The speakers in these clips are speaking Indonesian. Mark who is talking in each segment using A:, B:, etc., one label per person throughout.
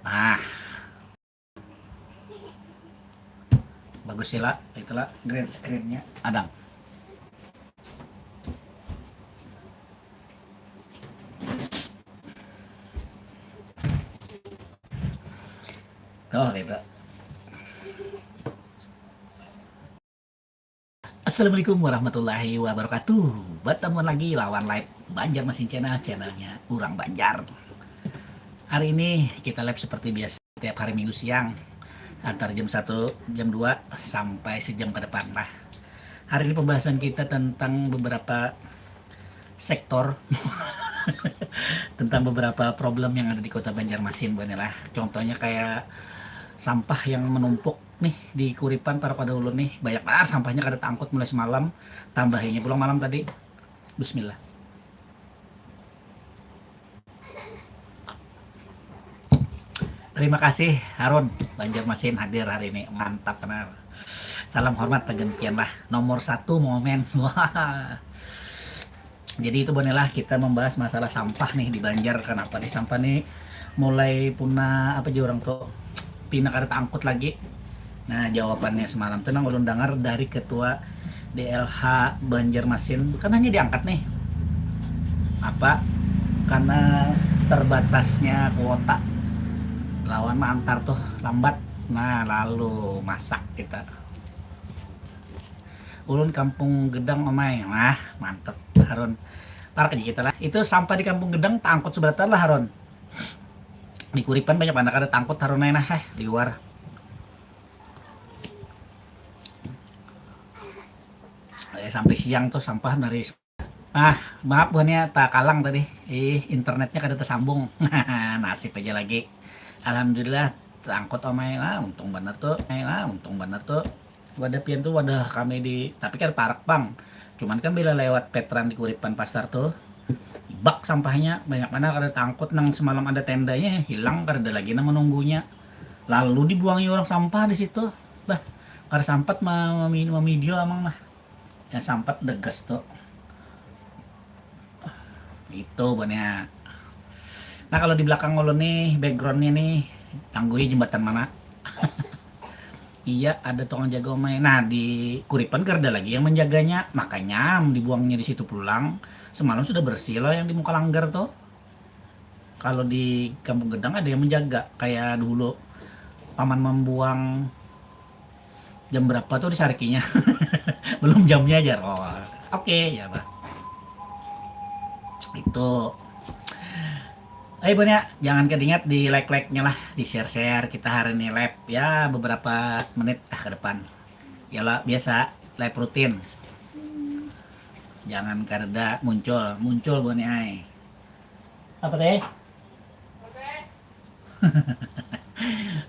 A: Nah, bagus sih lah, itulah green screen-nya. Adang. Oh, gitu. Assalamualaikum warahmatullahi wabarakatuh. Bertemu lagi lawan live Banjarmasin Channel, channelnya Urang Banjar. Hari ini kita live seperti biasa tiap hari Minggu siang antara jam 1, jam 2 sampai sejam ke depan lah. Hari ini pembahasan kita tentang beberapa sektor tentang beberapa problem yang ada di Kota Banjarmasin, lah. Contohnya kayak sampah yang menumpuk nih di Kuripan para pada ulun nih, banyak banget sampahnya kada angkut mulai semalam, tambahinnya pulang malam tadi. Bismillah. Terima kasih Harun Banjarmasin hadir hari ini, mantap benar. Salam hormat tegentian lah, nomor 1 momen. Wah. Jadi itu lah kita membahas masalah sampah nih di Banjar. Kenapa di sampah nih mulai punah apa aja orang tuh pindah kada angkut lagi. Nah jawabannya semalam tenang ulun dengar dari ketua DLH Banjarmasin, bukan hanya diangkat nih apa karena terbatasnya kuota lawan mah antar tuh lambat. Nah lalu masak kita ulun Kampung Gedang omai. Wah mantep Harun, para kerja kita lah. Itu sampah di Kampung Gedang tangkut seberatan lah Harun. Di Kuripan banyak anak ada tangkut Harun nah di luar. Sampai siang tuh sampah dari maaf bukannya tak kalang tadi, internetnya kada tersambung. Nasib aja lagi. Alhamdulillah terangkut omai. Untung bener tuh wadah pian tuh wadah kami di, tapi kan parak bang, cuman kan bila lewat Petran di Kuripan pasar tuh bak sampahnya banyak mana kada tangkut nang semalam ada tendanya hilang kada lagi na menunggunya, lalu dibuangi orang sampah di situ. Bah kada sampat video amang mah yang sampat degas tuh itu banyak. Nah kalau di belakang lo nih backgroundnya nih tanggui jembatan mana. Iya ada tukang jaga omai. Nah di Kuripan kerja lagi yang menjaganya, makanya dibuangnya di situ pulang. Semalam sudah bersih loh yang di muka langgar tuh. Kalau di Kampung Gedang ada yang menjaga kayak dulu paman membuang jam berapa tuh disarikinya. Belum jamnya aja. Oh, oke ya pak. Itu ayo punya jangan kedingat di like-nya lah, di share kita hari ini live ya beberapa menit ke depan. Ya lah biasa live rutin. Jangan karena muncul buat ai. Apa teh?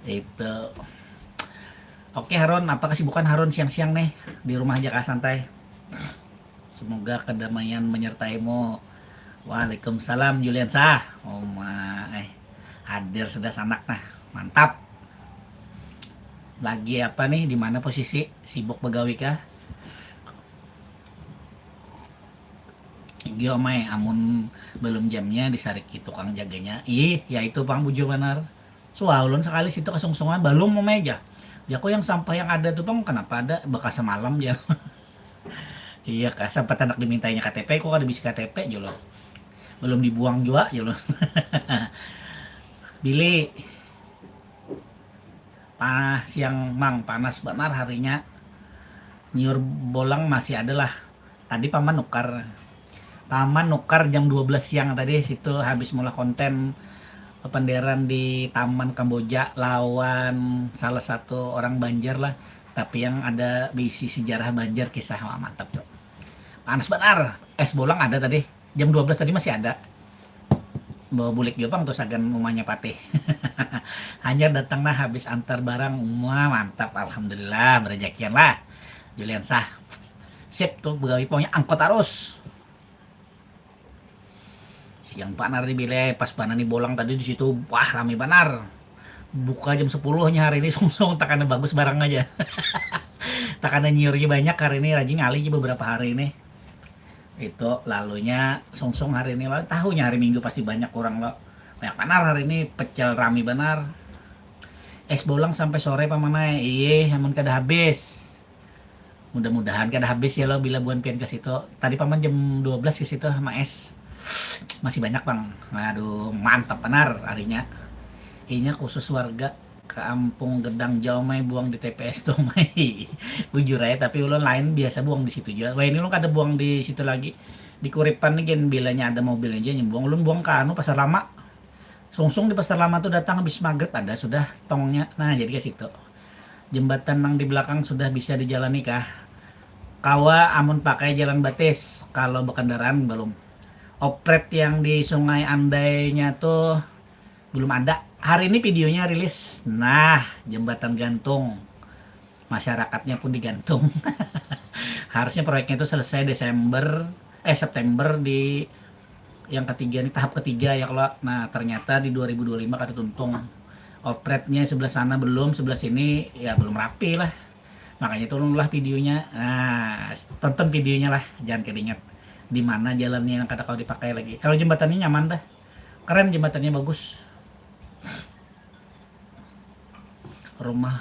A: Itu. Oke Harun, apa kesibukan Harun siang-siang nih di rumah aja kah santai? Semoga kedamaian menyertaimu. Waalaikumsalam Juliansa. Oh hadir sudah sanak nah, mantap. Lagi apa nih? Di mana posisi? Sibuk begawi kah? Gio mai amun belum jamnya disariki tukang jaganya. Ya itu Bang Bujo benar. Soalun sekali situ kesungsungan belum mau meja. Jako yang sampah yang ada tuh Bang kenapa ada bekas semalam ya. Iya kah sempat anak dimintainya KTP kok ada bisa KTP jolo. Belum dibuang juga jolo. Billy siang Mang panas benar harinya. Nyur bolang masih ada lah. Tadi paman nukar jam 12 siang tadi situ habis mulai konten penderan di Taman Kamboja lawan salah satu orang Banjar lah, tapi yang ada bisi sejarah Banjar kisah. Wah, mantap bro. Panas benar. Es bolang ada tadi jam 12 tadi masih ada. Bawa bulik Jepang terus agan rumahnya patih. Hanya datang nah habis antar barang. Wah mantap, alhamdulillah berejekian lah Julian sah. Sip tuh begawi pokoknya angkot arus. Siang panar di bile pas nih bolang tadi di situ wah rame banar. Buka jam 10-nya hari ini sungsung takana bagus barang aja. Takana nyiurnya banyak hari ini rajin ngali beberapa hari ini. Itu lalunya sungsung hari ini lo tahunya hari Minggu pasti banyak orang lo. Banyak banar hari ini pecel rame banar. Es bolang sampai sore pamanai. Iya, amun kada habis. Mudah-mudahan kada habis ya lo bila buan pian ke situ. Tadi paman jam 12 ke situ sama es. Masih banyak bang. Aduh, mantap benar harinya. Inya khusus warga Kampung Gedang Jauh Mai buang di TPS tuh Mai. Bujur aja tapi ulun lain biasa buang di situ juga. Wah ini ulun kada buang di situ lagi. Di Kuripan nih gen bilanya ada mobil aja nyembuang. Ulun buang ke anu Pasar Lama. Sungsung di Pasar Lama tuh datang habis maghrib ada sudah tongnya. Nah jadi ke situ. Jembatan yang di belakang sudah bisa dijalani kah? Kawa amun pakai jalan batis. Kalau berkendaraan belum. Opret yang di Sungai Andainya tuh belum ada. Hari ini videonya rilis. Nah, jembatan gantung. Masyarakatnya pun digantung. Harusnya proyeknya itu selesai September di yang ketiga nih tahap ketiga ya kalau. Nah, ternyata di 2025 kata tuntung. Opretnya sebelah sana belum, sebelah sini ya belum rapi lah. Makanya tolonglah videonya. Nah, tonton videonya lah, jangan keringat. Di mana jalannya yang kata kalau dipakai lagi. Kalau jembatannya nyaman dah. Keren jembatannya bagus. Rumah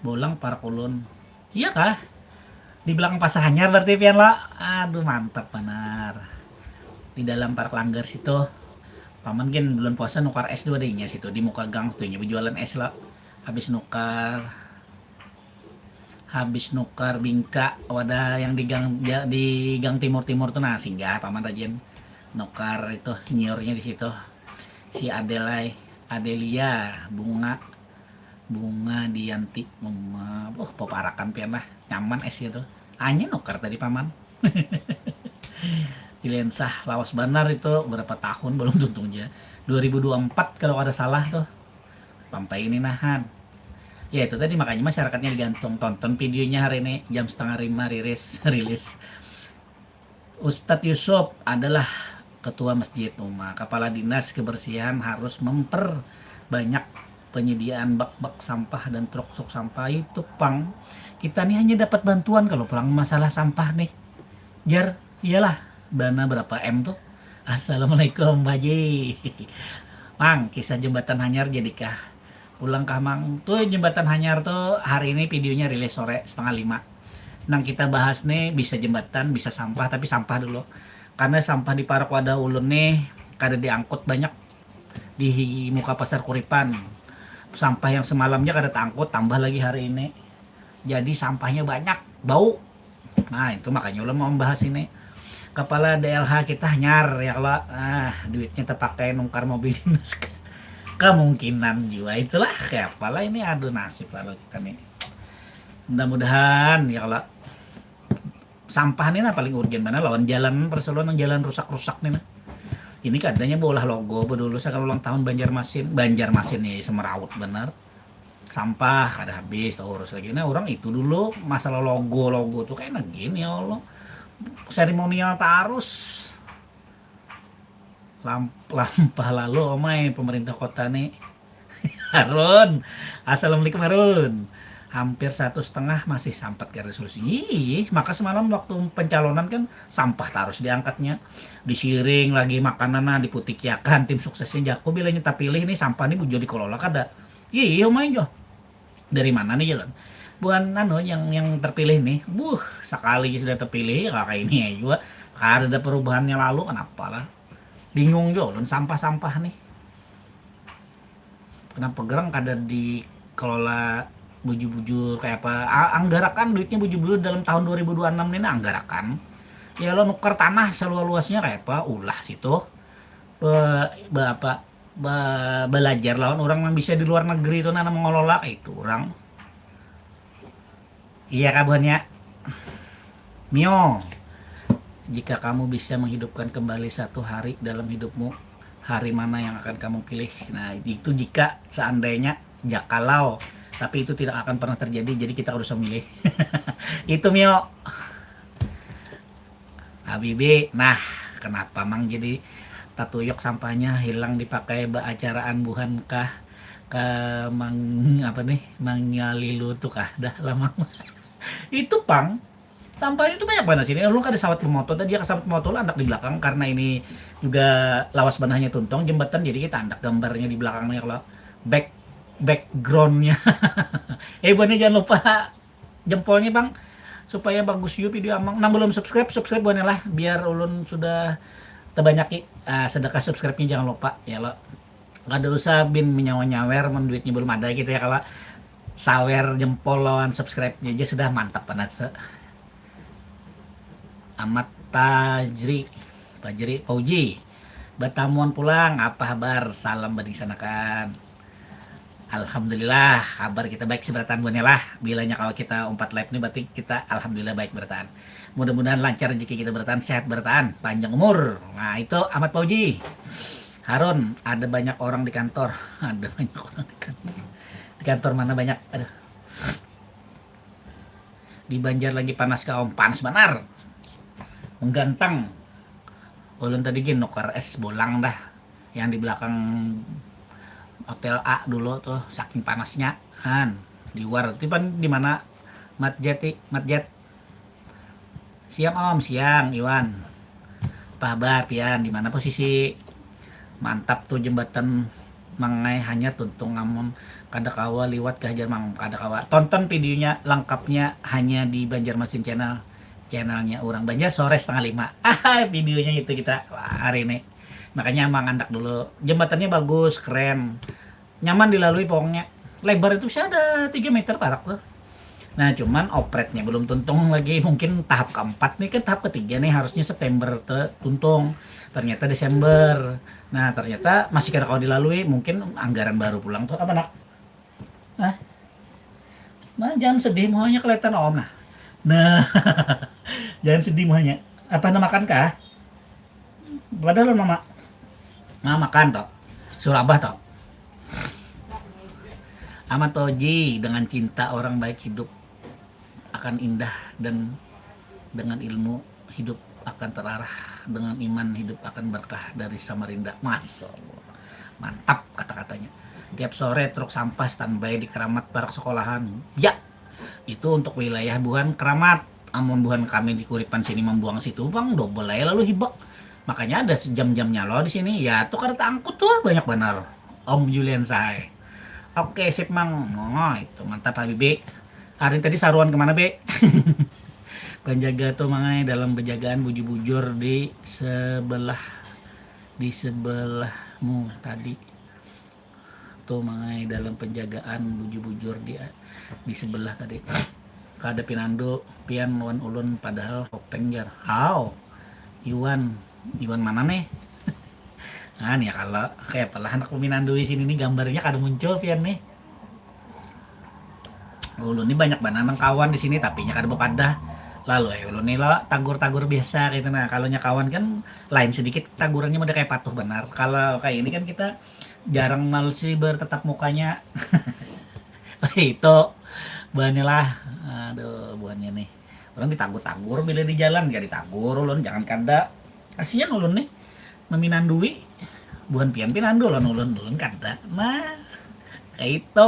A: bolang Park Ulun. Iya kah? Di belakang Pasar Hanyar berarti pian lah. Aduh mantap benar. Di dalam Park Langgar situ. Paman kan bulan puasa nukar es dua dehnya situ di muka gang tuh nya berjualan es lah. Habis nukar bingka wadah yang di gang timur tuh nah singgah paman rajin nukar itu nyiornya di situ. Si Adelia Bunga Dianti poparakan pian lah nyaman es itu hanya nukar tadi paman. Di Lensah lawas banar itu berapa tahun belum tuntungnya 2024 kalau ada salah tuh sampai ini nahan ya itu tadi makanya masyarakatnya digantung. Tonton videonya hari ini jam 4:30 rilis. Ustadz Yusuf adalah ketua masjid kepala dinas kebersihan harus memperbanyak penyediaan bak-bak sampah dan truk sampah itu pang. Kita nih hanya dapat bantuan kalau perang masalah sampah nih. Jar, iyalah dana berapa M tuh. Assalamualaikum Baji. Mang, kisah jembatan Hanyar jadikah? Pulang kah Mang? Tuh jembatan Hanyar tuh hari ini videonya rilis sore 4:30. Nang kita bahas nih bisa jembatan, bisa sampah, tapi sampah dulu. Karena sampah di Parakwada Ulun nih kada diangkut banyak di muka Pasar Kuripan. Sampah yang semalamnya kada tangkut tambah lagi hari ini. Jadi sampahnya banyak, bau. Nah, itu makanya ulun mau membahas ini. Kepala DLH kita Hanyar ya kalau duitnya terpakai nungkar mobil dinas. Kemungkinan juga itulah kayak apalah ini aduh nasib lah kita nih. Mudah-mudahan ya kalau sampah nih nah paling urgen mana lawan jalan Persuluan jalan rusak-rusak nih nah. Ini kadanya bolah logo dulu saya ulang tahun Banjarmasin nih Semeraut bener. Sampah kada habis tau urus lagi. Nah orang itu dulu masalah logo tuh kayak gini ya Allah. Seremonial tarus. Lampah lalu omai pemerintah kota nih. Harun. Assalamualaikum Harun. Hampir 1,5 masih sampat ke resolusi. Maka semalam waktu pencalonan kan sampah terus diangkatnya, disiring lagi makanan diputikiakan tim suksesnya Jaku bilangnya tak pilih ini sampah nih bujo dikelola kada. Iya main jo. Dari mana nih jalan? Buan yang terpilih nih. Sekali sudah terpilih kakak ini ya juga. Ada perubahannya lalu kenapa lah? Bingung jo sampah-sampah nih. Kenapa gerang kada dikelola bujur-bujur kayak apa anggarakan duitnya bujur-bujur dalam tahun 2026 ini anggarakan ya lo nuker tanah seluas-luasnya kayak apa ulah situ belajar lawan orang yang bisa di luar negeri itu nanam mengelola kayak itu orang iya kabuannya Mio jika kamu bisa menghidupkan kembali satu hari dalam hidupmu hari mana yang akan kamu pilih nah itu jika seandainya jakalau tapi itu tidak akan pernah terjadi jadi kita harus memilih. Itu Mio Habibi. Nah kenapa Mang jadi tatuyok sampahnya hilang dipakai acaraan buhan kah ke Mangyalilu tuh kah dah lama. Itu Pang sampahnya itu banyak banget sini lu kan ada sawat pemoto tadi dia kesawat pemoto lah anak di belakang karena ini juga lawas banahnya tuntong jembatan jadi kita andak gambarnya di belakangnya kalau back backgroundnya. Buannya jangan lupa jempolnya bang, supaya bagus juga video amang. Nah belum subscribe buannya lah, biar ulun sudah terbanyak sedekah subscribe-nya jangan lupa ya lo. Gak ada usah bin menyawer men duitnya belum ada gitu ya, kalau sawer jempol lawan subscribe-nya aja sudah mantap banget. Amat Pajri Pauji Batamuan pulang, apa kabar? Salam berdisanakan. Alhamdulillah, kabar kita baik seberatan buannya lah. Bilanya kalau kita umpat live nih berarti kita alhamdulillah baik bertahan. Mudah-mudahan lancar rezeki kita bertahan, sehat bertahan, panjang umur. Nah itu Ahmad Pauji. Harun, ada banyak orang di kantor. Ada banyak orang di kantor. Di kantor mana banyak? Aduh. Di Banjar lagi panas kaum, panas benar. Menggantang. Ulun tadi gini nukar es bolang dah. Yang di belakang Hotel A dulu tuh saking panasnya kan di luar tipan di mana Matjet siang om, siang Iwan, apa kabar pian, di mana posisi? Mantap tuh jembatan Mangai hanya tuntung ngamun kada kawa liwat ke Hajar Mang kada kawa, tonton videonya lengkapnya hanya di Banjarmasin channelnya orang Banjar sore 4:30. Videonya itu kita hari ini. Makanya emang andak dulu, jembatannya bagus, keren, nyaman dilalui pokoknya. Lebar itu sih ada 3 meter parak tuh. Nah cuman opretnya belum tuntung lagi, mungkin tahap keempat nih, kan tahap ketiga nih harusnya September tuntung, ternyata Desember. Nah ternyata masih kada kalau dilalui, mungkin anggaran baru pulang tuh apa nak? Nah jangan sedih, maunya kelihatan om nah jangan sedih maunya. Apa nak makan kah? Padahal mama makan toh, surabah toh. Ahmad Toji, dengan cinta orang baik hidup akan indah, dan dengan ilmu hidup akan terarah, dengan iman hidup akan berkah dari Samarinda. Masya Allah, mantap kata-katanya. Tiap sore truk sampah standby di Keramat Barak sekolahan. Ya, itu untuk wilayah Buhan Keramat. Amun Buhan kami di Kuripan sini membuang situ bang, double aja lalu hibak. Makanya ada jam-jamnya lo di sini. Ya tuh karena angkut tuh banyak benar. Om Julian Say. Oke sip mang. Oh itu mantap Habibi. Hari tadi saruan kemana be? Penjaga tuh mangai dalam penjagaan bujur-bujur di sebelahmu tadi. Tuh mangai dalam penjagaan bujur-bujur di sebelah tadi. Kada pinando pian wan ulun padahal hopeng jar. Iwan mana nih? Nah nih kalau kayak pelah anak peminando di sini nih gambarnya kada muncul pian nih. Ulun nih banyak banget kawan di sini tapi nya kada bepadah. Lalu ulun nih lo tagur-tagur biasa gitu. Nah kalau nya kawan kan lain sedikit tagurannya udah kayak patuh benar. Kalau kayak ini kan kita jarang malu sih bertatap mukanya. Itu buahnya lah. Aduh buahnya nih. Orang ditagur-tagur bila di jalan gak ditagur ulun, jangan kada. Kasihan ulun nih meminandui bukan pian pinando ulun kada. Nah kayak itu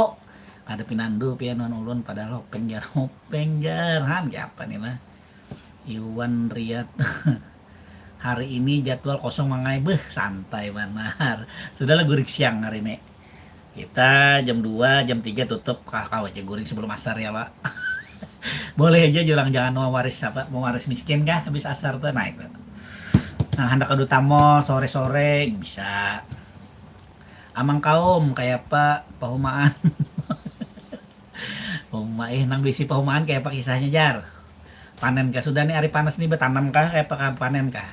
A: ada pinando pian ulun padahal hopeng jar han kayak apa nih lah. Iwan Riyad. Hari ini jadwal kosong mangai santai benar. Sudahlah gurik siang hari ini. Kita jam 2 jam 3 tutup kakak aja guring sebelum asar ya pak. Boleh aja jualan, jangan mau waris miskin kah habis asar tuh naik. Nah hendak adu tamol sore-sore bisa. Amang kaum kayak apa pahumaan. Nang bisi pahumaan kayak apa kisahnya jar. Panen kah sudah nih hari panas nih betanam kah kayak apa panen kah?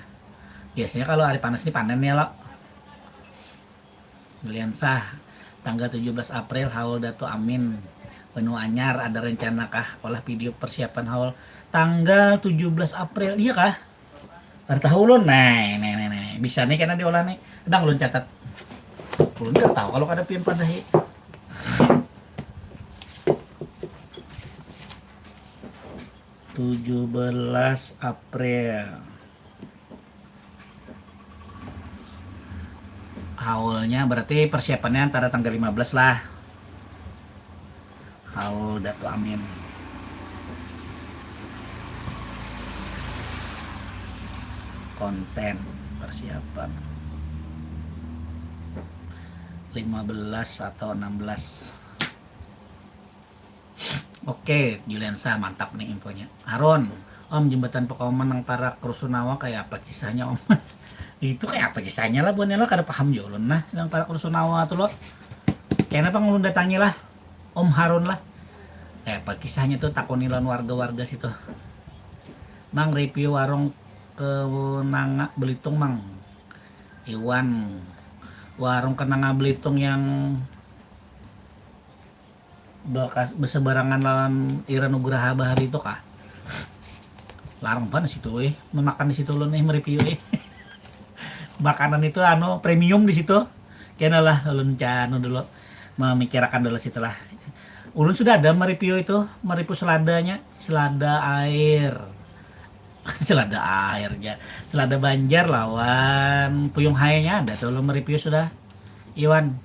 A: Biasanya kalau hari panas nih panen ya lo. Gilian sah tanggal 17 April haul Dato Amin penuh anyar, ada rencana kah olah video persiapan haul tanggal 17 April iya kah? Baru tahu lo, nah bisa nih karena diolah nih, sedang ulun catat, ulun nggak tahu kalau ada pian padahi. (17 April) haulnya berarti persiapannya antara tanggal 15 lah. Haul Dato Amin. Konten persiapan 15 atau 16 Oke, Juliansa mantap nih infonya. Haron, Om jembatan Pekoman yang para Kerusunawa kayak apa kisahnya Om? Itu kayak apa kisahnya lah buannya lo kada paham jo ulun nah yang para Kerusunawa tuh lo. Kayaknya apa ngulun datangi lah Om Harun lah. Kayak apa kisahnya tuh takonilan warga-warga situ. Mang review warung ke Nanga Belitung Mang. Iwan warung ke Nanga Belitung yang bekas bersebarangan lawan Ira Nugraha Bahari itu kah? Larang banget situ memakan di situ lo nih mereview makanan itu premium di situ. Kayaknya lah ulun cano dulu memikirkan dulu situlah. Ulun sudah ada mereview itu, mereview selada air. Selada airnya, selada Banjar lawan Puyung Hai-nya ada tuh ulun mereview sudah. Iwan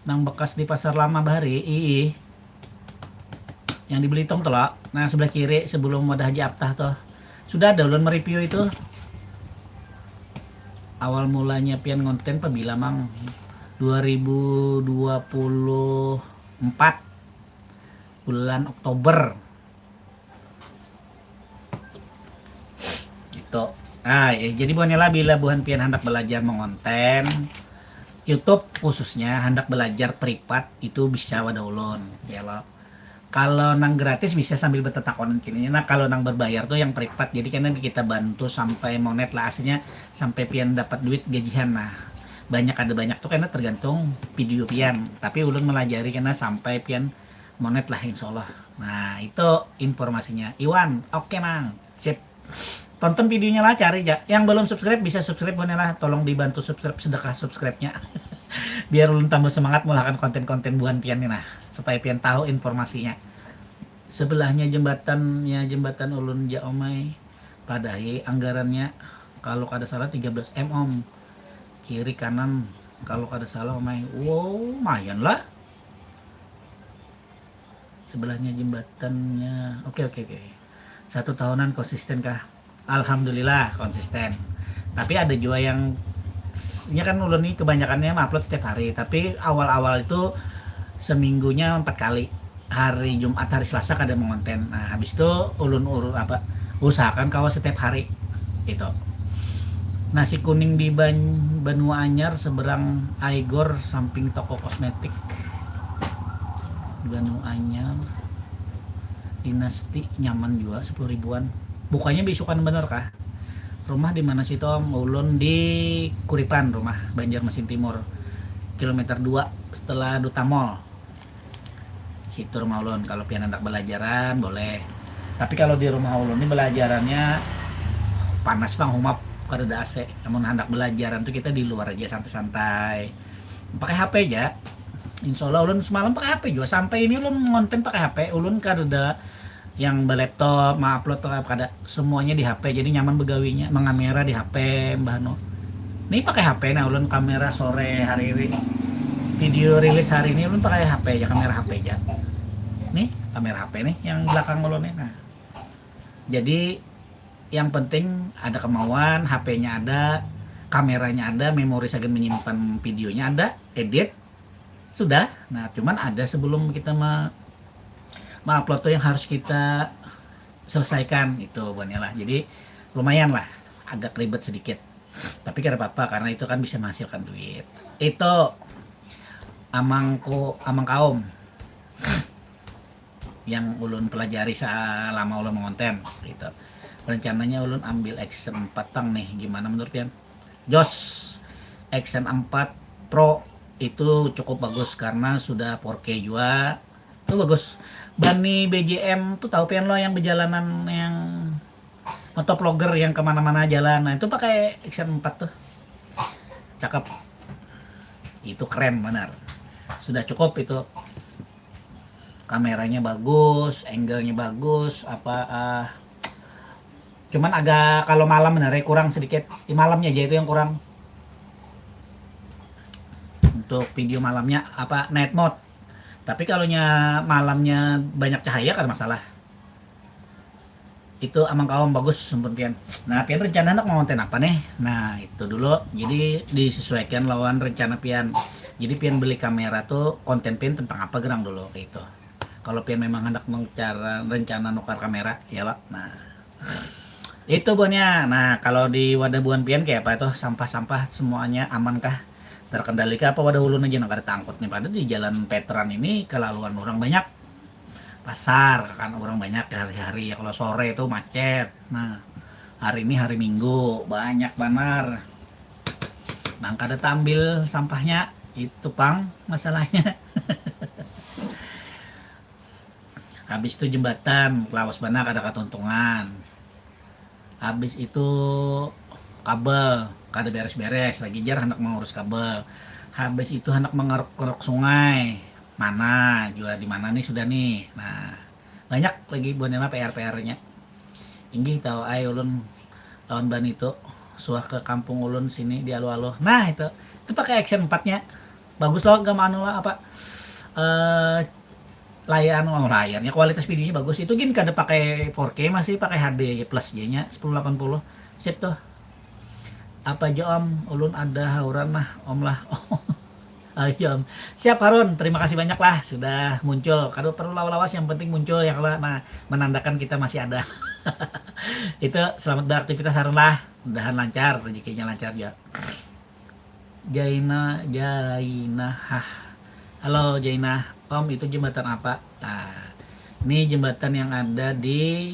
A: nang bekas di Pasar Lama Bahari, yang di Belitung tuh loh. Nah sebelah kiri sebelum wadah Haji Aptah tuh sudah ada ulun mereview itu. Awal mulanya pian konten pabila Mang 2024 bulan Oktober gitu. Nah jadi bukannya lah bila buhan pian hendak belajar mengonten YouTube khususnya hendak belajar privat itu bisa wadah ulun ya lo. Kalau nang gratis bisa sambil bertetakonan kini. Nah kalau nang berbayar tuh yang privat. Jadi karena kita bantu sampai monet lah aslinya sampai pian dapat duit gajian. Nah ada banyak tuh karena tergantung video pian. Tapi ulun melajari karena sampai pian monet lah insya Allah. Nah itu informasinya. Iwan, oke Mang, sip. Tonton videonya lah, cari ya. Yang belum subscribe bisa subscribe boleh lah. Tolong dibantu subscribe, sedekah subscribe-nya. Biar ulun tambah semangat melakukan konten-konten buan pian nih nah supaya pian tahu informasinya. Sebelahnya jembatan ulun Jaomai padai anggarannya kalau kada salah 13 m Om. Kiri kanan kalau kada salah Omai. Wow, lumayan lah. Sebelahnya jembatannya. Oke. 1 tahunan konsisten kah? Alhamdulillah konsisten. Tapi ada juga yang ini kan ulun nih kebanyakannya upload setiap hari, tapi awal-awal itu seminggunya 4 kali. Hari Jumat, hari Selasa kada mengonten. Nah habis itu ulun usahakan kawa setiap hari gitu. Nasi kuning di Benua Anyar seberang Aigor samping toko kosmetik Benua Anyar. Dinasti nyaman juga 10 ribuan. Bukanya besukan bener kah? Rumah di mana sih Tom? Ulun di Kuripan, rumah Banjarmasin Timur, kilometer 2 setelah Duta Mall. Situ rumah ulun. Kalau pian anak belajaran boleh. Tapi kalau di rumah ulun ini belajarannya panas bang, humap kada ada AC. Namun hendak belajaran tuh kita di luar aja santai-santai. Pakai HP aja. Insya Allah ulun semalam pakai HP juga. Sampai ini ulun ngonten pakai HP. Ulun kada ada yang berlaptop, upload atau kada, semuanya di HP. Jadi nyaman begawinya, mengamera di HP Mbah No. Ini pakai HP nah ulun kamera sore hari ini. Video rilis hari ini ulun pakai HP aja, kamera HP aja. Nih, kamera HP nih yang belakang ulun nih. Nah. Jadi yang penting ada kemauan, HP-nya ada, kameranya ada, memori saya menyimpan videonya ada, edit sudah. Nah, cuman ada sebelum kita upload tuh yang harus kita selesaikan itu buannya lah. Jadi lumayan lah, agak ribet sedikit. Tapi kada apa-apa karena itu kan bisa menghasilkan duit. Itu amang kaum yang ulun pelajari selama ulun mengonten gitu. Rencananya ulun ambil Action 4 tang nih, gimana menurut pian? Jos Action 4 Pro itu cukup bagus karena sudah 4K juga. Itu bagus. Bani BJM tuh tahu pian lo yang berjalanan yang motovlogger yang kemana-mana jalan. Nah itu pakai Action 4 tuh. Cakep. Itu keren benar. Sudah cukup itu. Kameranya bagus, angle-nya bagus, cuman agak kalau malam benar kurang sedikit. Di malamnya aja itu yang kurang. Untuk video malamnya night mode. Tapi kalau malamnya banyak cahaya kan masalah. Itu amang kaum bagus sumpun pian. Nah, pian rencana nak mau konten apa nih? Nah, itu dulu. Jadi disesuaikan lawan rencana pian. Jadi pian beli kamera tuh konten pian tentang apa gerang dulu kayak itu. Kalau pian memang hendak mencara rencana nukar kamera ya lah. Nah itu buannya. Nah kalau di wadah buan pian kayak apa itu, sampah-sampah semuanya amankah, terkendali kah, apa wadah ulun aja nggak ada tangkut nih, pada di jalan veteran ini kelaluan orang banyak, pasar kan orang banyak hari-hari ya, kalau sore itu macet. Nah hari ini hari Minggu banyak banar, nah kada tambil sampahnya itu pang masalahnya. Habis itu jembatan lawas banak ada ketuntungan, habis itu kabel kada beres-beres lagi, jar hendak mengurus kabel. Habis itu hendak mengeruk sungai, mana juga di mana nih sudah nih. Nah banyak lagi buannya PR-nya. Inggih tahu ay ulun tahun ban itu suah ke kampung ulun sini di Alo-Alo. Nah itu pakai action 4-nya. Bagus loh, gak anu lah apa, eh layarnya kualitas videonya bagus. Itu gini kada pakai 4K, masih pakai HD plus J-nya 1080. Sip tuh. Apa aja om, ulun ada hauran mah om lah. Ayo om. Siap Harun, terima kasih banyak lah sudah muncul. Kalau perlu lawas yang penting muncul ya, kalau nah, menandakan kita masih ada. Itu selamat beraktivitas Harun lah, mudahan lancar, rezekinya lancar ya. Jaina, halo Jaina, om itu jembatan apa? Nah ini jembatan yang ada di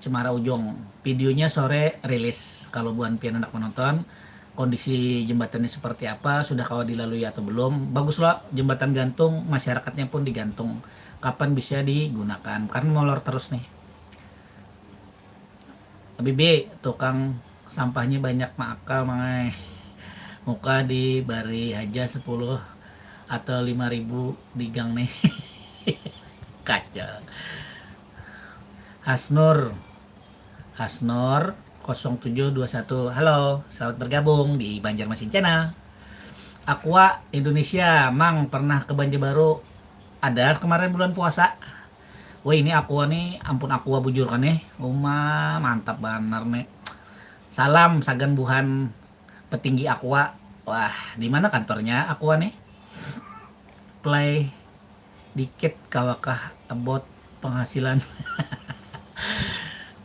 A: Cemara Ujung. Videonya sore rilis. Kalau buan pian anak menonton kondisi jembatannya seperti apa, sudah kau dilalui atau belum. Bagus loh jembatan gantung, masyarakatnya pun digantung. Kapan bisa digunakan? Karena molor terus nih. Bibi tukang sampahnya banyak makal mangai. Muka di bari aja 10 atau 5.000 di gang nih. Kacau. Hasnur 0721. Halo, selamat bergabung di Banjarmasin Channel. Aqua Indonesia, Mang pernah ke Banjarbaru? Ada kemarin bulan puasa. Wah ini Aqua nih, ampun Aqua bujur kan nih. Mantap benar nih. Salam sagan buhan petinggi Aqua. Wah, di mana kantornya Aqua nih? Play dikit kawakah about penghasilan.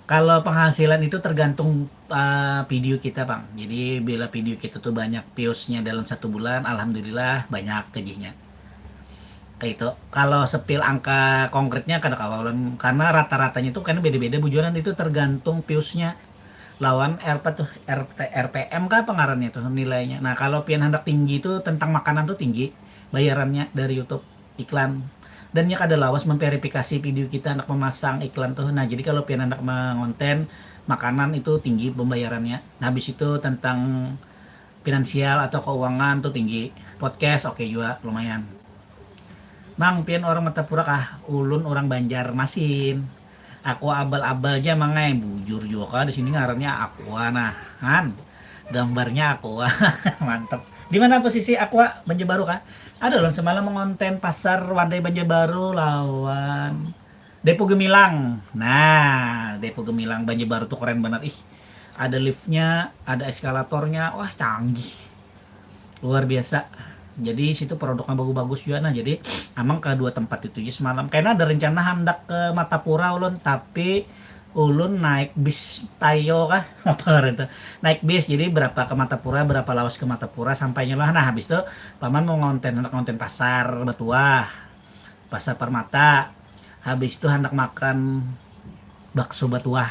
A: Kalau penghasilan itu tergantung video kita bang. Jadi bila video kita tuh banyak viewsnya dalam 1 bulan, alhamdulillah banyak gajinya. Kayak itu. Kalau sepil angka konkretnya kada kawalan, karena rata-ratanya itu karena beda-beda bujuran, itu tergantung viewsnya. Lawan RPM kah pengarannya tuh nilainya. Nah kalau pian hendak tinggi itu tentang makanan tuh tinggi bayarannya dari YouTube iklan. Dan yang ada lawas memverifikasi video kita anak memasang iklan tuh. Nah jadi kalau pian anak mengonten makanan itu tinggi pembayarannya. Nah, habis itu tentang finansial atau keuangan tuh tinggi. Podcast oke juga lumayan. Mang pian orang Matapura kah? Ulun orang Banjarmasin. Aku abal-abal aja mangai bujur juga kah, di sini ngarannya Aqua. Nah kan gambarnya Aqua. Mantep. Di mana posisi Aqua Banjarbaru kah? Ada loh semalam mengonten pasar Wadai Banjarbaru lawan Depo Gemilang. Nah, Depo Gemilang Banjarbaru tuh keren banget. Ih, ada liftnya, ada eskalatornya. Wah, canggih. Luar biasa. Jadi situ produknya bagus-bagus juga. Nah, jadi amang ke 2 tempat itu aja semalam. Karena ada rencana hendak ke Matapura ulun, tapi ulun naik bis Tayo kah apa itu, naik bis. Jadi berapa ke Matapura, berapa lawas ke Matapura sampainya lah. Nah habis itu paman mau hendak ngonten pasar Batuah, pasar Permata. Habis itu hendak makan bakso Batuah.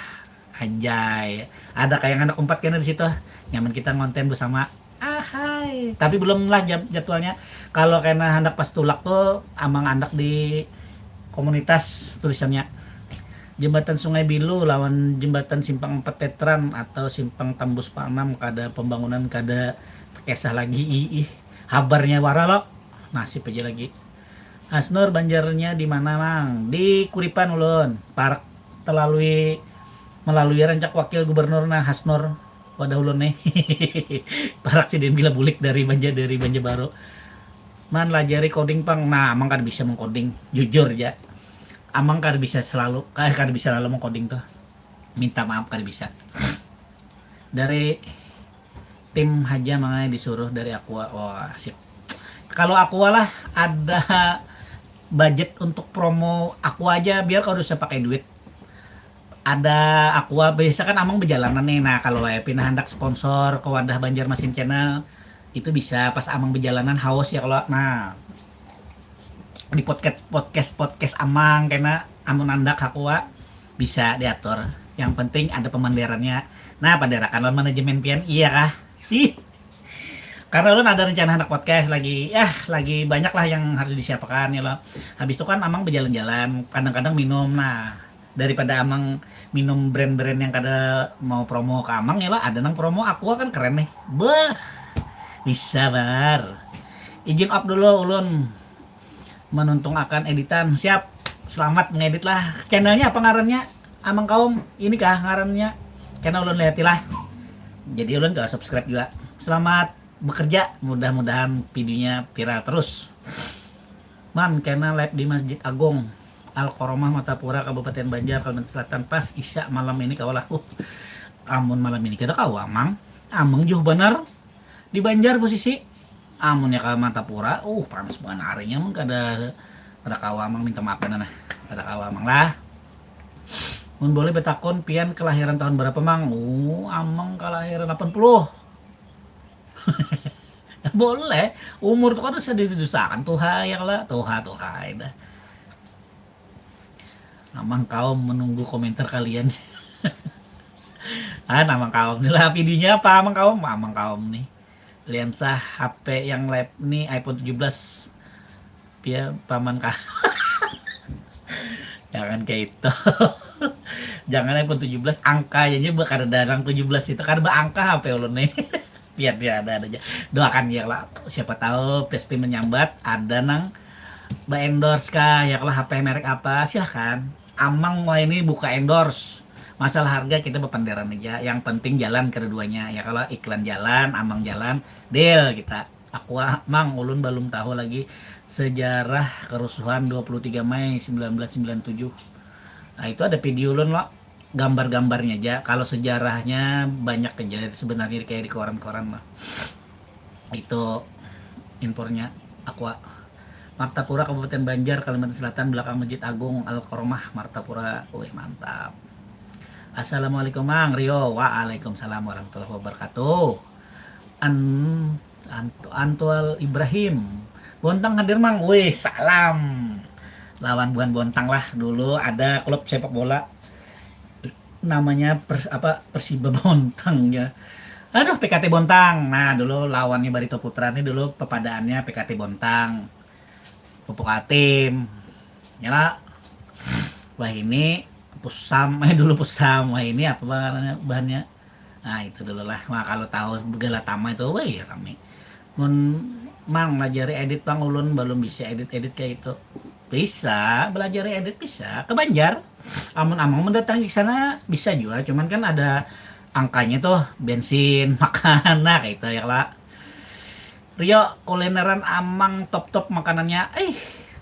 A: Anjay, ada kayak anak 4 kan di situ, nyaman kita ngonten bersama. Hai, tapi belum lah jadwalnya. Kalau karena hendak pas tulak tuh amang andak di komunitas tulisannya Jembatan Sungai Bilu lawan Jembatan Simpang 4 Veteran atau Simpang Tambus Pak 6 kada pembangunan, kada kesah lagi. Habarnya wara lo nasib aja lagi. Hasnur Banjarnya di mana mang? Di Kuripan ulun. Park melalui rancak wakil gubernur nah Hasnur wadah ulun nih. Parak sih dia bila bulik dari Banjarbaru. Man lajari coding pang. Nah, amang kada bisa mengcoding jujur ya. Amang kada bisa selalu mengcoding tuh. Minta maaf kada bisa. Dari tim Haja makanya disuruh dari Aqua. Wah, sip. Kalau Aqua lah ada budget untuk promo aku aja biar kalau usah pakai duit. Ada Aqua biasa kan amang berjalanan nih. Nah, kalau pindah hendak sponsor ke wadah Banjarmasin Channel itu bisa pas amang berjalanan haus ya kalau nah di podcast amang karena amun andak Aqua bisa diatur. Yang penting ada pemandarannya. Nah, panderakan lawan manajemen pian iya kah? Ih, karena ulun ada rencana anak podcast lagi lagi banyak lah yang harus disiapkan ya loh. Habis itu kan amang berjalan-jalan kadang-kadang minum. Nah, daripada amang minum brand-brand yang kada mau promo ke amang ya lah ada nang promo Aqua kan keren nih. Beh, bisa bar. Izin up dulu ulun menuntung akan editan. Siap. Selamat ngedit lah. Channelnya apa ngarannya? Amang kaum ini kah ngarannya? Karena ulun lihatilah. Jadi ulun gak subscribe juga. Selamat bekerja, mudah-mudahan videonya viral terus. Man, karena live di Masjid Agung Al-Qoromah Matapura Kabupaten Banjar Kalimantan Selatan pas isya malam ini kawalah. Amun malam ini kada kawa amang. Amang jauh benar di Banjar posisi. Amun ya ka Matapura, panas banget harinya mun kada kawa amang minta maaf nah. Kada kawa amang lah. Mun boleh betakon pian kelahiran tahun berapa mang? Amang kelahiran 80. Boleh, umur tuh kan bisa didustakan tuha ya lah, tuha dah. Amang kaum menunggu komentar kalian. Amang kaum nih lah videonya apa amang kaum nih. Lensa HP yang live nih iPhone 17 dia paman kah. Jangan kayak itu. Jangan iPhone 17 angkanya bakal darang 17 itu kan angka HP ulun nih. Biar dia ada aja doakan ya lah siapa tahu PSP menyambat ada nang endorse kah ya lah HP merek apa silahkan amang wah ini buka endorse masalah harga kita berpanderan aja yang penting jalan keduanya ya kalau iklan jalan amang jalan deal kita aku mang ulun belum tahu lagi sejarah kerusuhan 23 Mei 1997 nah itu ada video ulun lah gambar-gambarnya aja kalau sejarahnya banyak kejadian sebenarnya kayak di koran-koran mah itu infornya Aqua Martapura Kabupaten Banjar Kalimantan Selatan belakang Masjid Agung Al-Qoromah Martapura. Mantap. Assalamualaikum Mang Rio. Waalaikumsalam warahmatullahi wabarakatuh. Antual Ibrahim Bontang hadir Mang. Salam lawan Buan Bontang lah dulu ada klub sepak bola namanya Persiba Bontang ya. Aduh PKT Bontang. Nah dulu lawannya Barito Putra ini dulu pepadaannya PKT Bontang. Pupuk Atim. Nyala. Wah ini Pusam. Dulu Pusam. Wah ini apa bahannya? Nah itu dulu lah. Wah kalau tahu Galatama itu wah ya rame. Mun Mang ngajari edit Bang ulun belum bisa edit kayak itu. Bisa belajar edit bisa ke Banjar. Amun amang mendatangi ke sana bisa juga cuman kan ada angkanya tuh bensin makan nah kayak itu ya lah. Rio kulineran amang top makanannya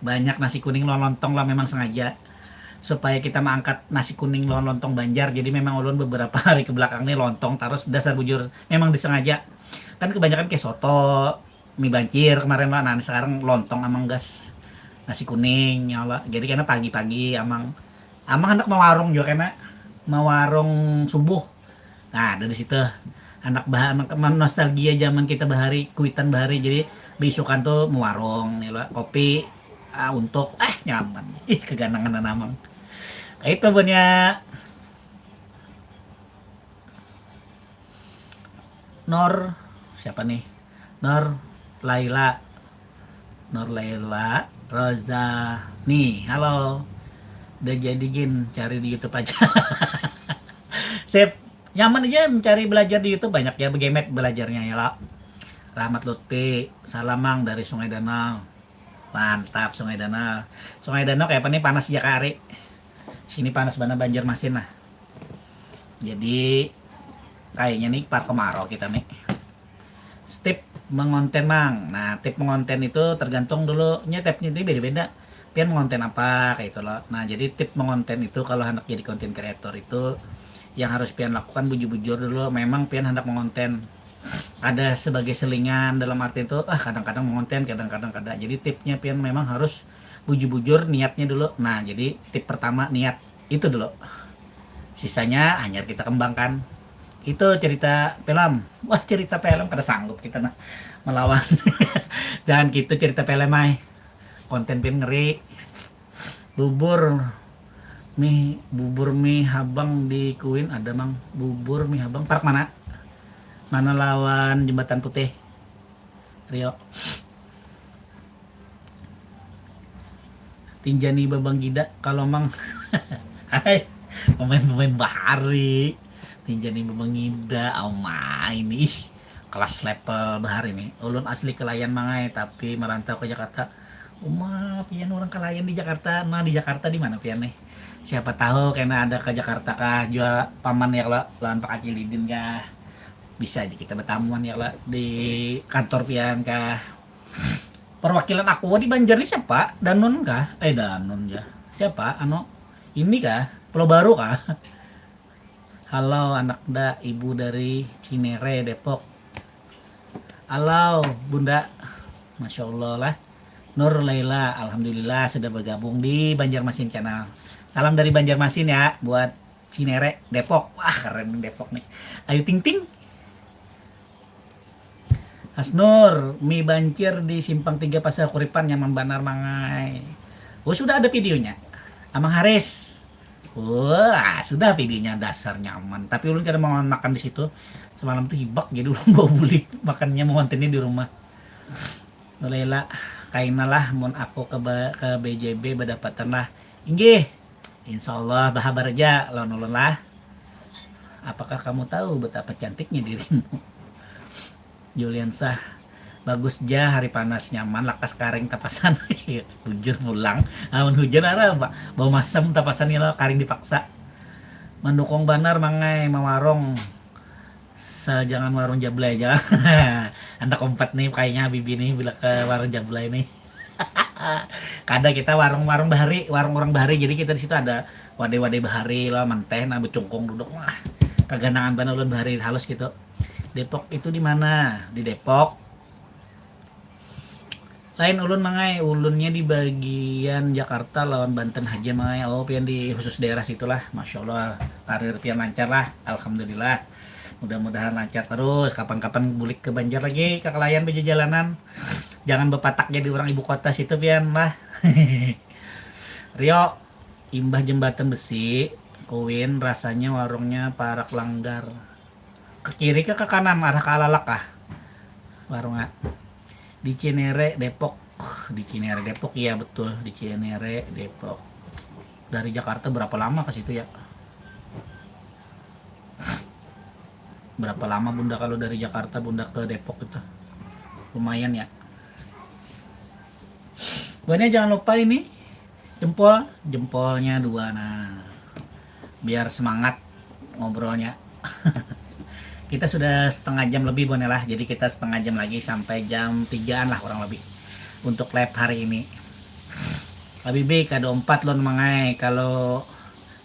A: banyak nasi kuning lontong lah memang sengaja supaya kita mengangkat nasi kuning lontong Banjar jadi memang ulun beberapa hari ke belakang nih lontong terus dasar bujur memang disengaja kan kebanyakan kayak soto mie banjir kemarin lah nah sekarang lontong amang gas nasi kuning ya Allah jadi karena pagi-pagi amang hendak mau warung juga karena mau warung subuh. Nah dari situ anak nostalgia zaman kita bahari kuitan bahari jadi besokan tuh mau warung nih lah kopi untuk nyaman keganangan namang itu punya Nor siapa nih Nor Laila Roza nih halo udah jadi cari di YouTube aja. Sip nyaman aja mencari belajar di YouTube banyak ya begemet belajarnya ya lah. Rahmat Lutfi salamang dari Sungai Danau mantap Sungai Danau kayak apa nih panas ya kari sini panas banget Banjarmasin lah jadi kayaknya nih par kemarau kita nih tip mengonten Mang nah tip mengonten itu tergantung dulu tipnya ini beda-beda pian mengonten apa kayak itu loh. Nah jadi tip mengonten itu kalau hendak jadi konten kreator itu yang harus pian lakukan bujur-bujur dulu memang pian hendak mengonten ada sebagai selingan dalam arti itu kadang-kadang mengonten kadang-kadang kada jadi tipnya pian memang harus bujur-bujur niatnya dulu. Nah, jadi tip pertama niat itu dulu. Sisanya hanya kita kembangkan. Itu cerita film. Wah, cerita film kada sanggup kita nah melawan. Jangan gitu cerita film ay. Konten film ngeri. Bubur mie habang di Kuin ada mang bubur mie habang park mana? Mana lawan Jembatan Putih. Rio. Tinjani Babang Gida kalau mang hai pemain-pemain bahari Tinjani Babang Gida ini kelas level bahari nih ulun asli Kelayan mangai tapi merantau ke Jakarta pian orang Kelayan di Jakarta nah di Jakarta di mana pian nih siapa tahu karena ada ke Jakarta kah jual paman ya lah lawan Pak Acilidin kah bisa di kita bertamuan ya lah di kantor pian kah perwakilan aku di Banjar ini siapa? Danun kah? Danun ya. Siapa? Ini kah? Pulau Baru kah? Halo anak da, ibu dari Cinere, Depok. Halo Bunda. Masya Allah lah. Nur Laila, Alhamdulillah sudah bergabung di Banjarmasin Channel. Salam dari Banjarmasin ya buat Cinere, Depok. Wah keren Depok nih. Ayo ting ting. Asnur, mie banjir di Simpang 3 Pasar Kuripan nyaman banar mangai. Oh sudah ada videonya. Amang Haris. Wah sudah videonya dasar nyaman. Tapi ulun kadang mau makan di situ. Semalam tuh hibak jadi ulun bawa beli makannya mau kontennya di rumah. Lela kaina lah mun aku ke BJB berdapatan lah. Inggih. Insyaallah bahabar aja lawan ulun lah. Apakah kamu tahu betapa cantiknya dirimu? Juliansah bagus ja hari panas nyaman lakas karing tapasan hujan pulang amun hujan ara bau masam tapasan lah karing dipaksa mendukung banar mangai mawarong jangan warung jablay aja anda kompat nih kayaknya bibi nih bila ke warung jablay nih kada kita warung-warung bahari warung orang bahari jadi kita di situ ada wadah-wadah bahari lah manteh nah becungkung duduk wah kaganangan banar ulun bahari halus gitu. Depok itu di mana? Di Depok. Lain ulun mangai, ulunnya di bagian Jakarta lawan Banten aja mangai. Oh, pian di khusus daerah situlah. Masya Allah, karir pian lancar lah. Alhamdulillah. Mudah-mudahan lancar terus. Kapan-kapan bulik ke Banjar lagi, ke Kelayan beja jalanan. Jangan berpatak jadi orang ibu kota situ pian lah. Rio, imbah jembatan besi, Kuin rasanya warungnya parak langgar. Ke kiri ke kanan arah ke Alalak kah warungnya di Cinere Depok iya betul di Cinere Depok dari Jakarta berapa lama ke situ ya berapa lama bunda kalau dari Jakarta bunda ke Depok itu lumayan ya buahnya jangan lupa ini jempolnya 2 nah biar semangat ngobrolnya. Kita sudah setengah jam lebih Bonela, jadi kita setengah jam lagi sampai jam 3-an lah kurang lebih untuk live hari ini. Habibi kado 4 lon mangai kalau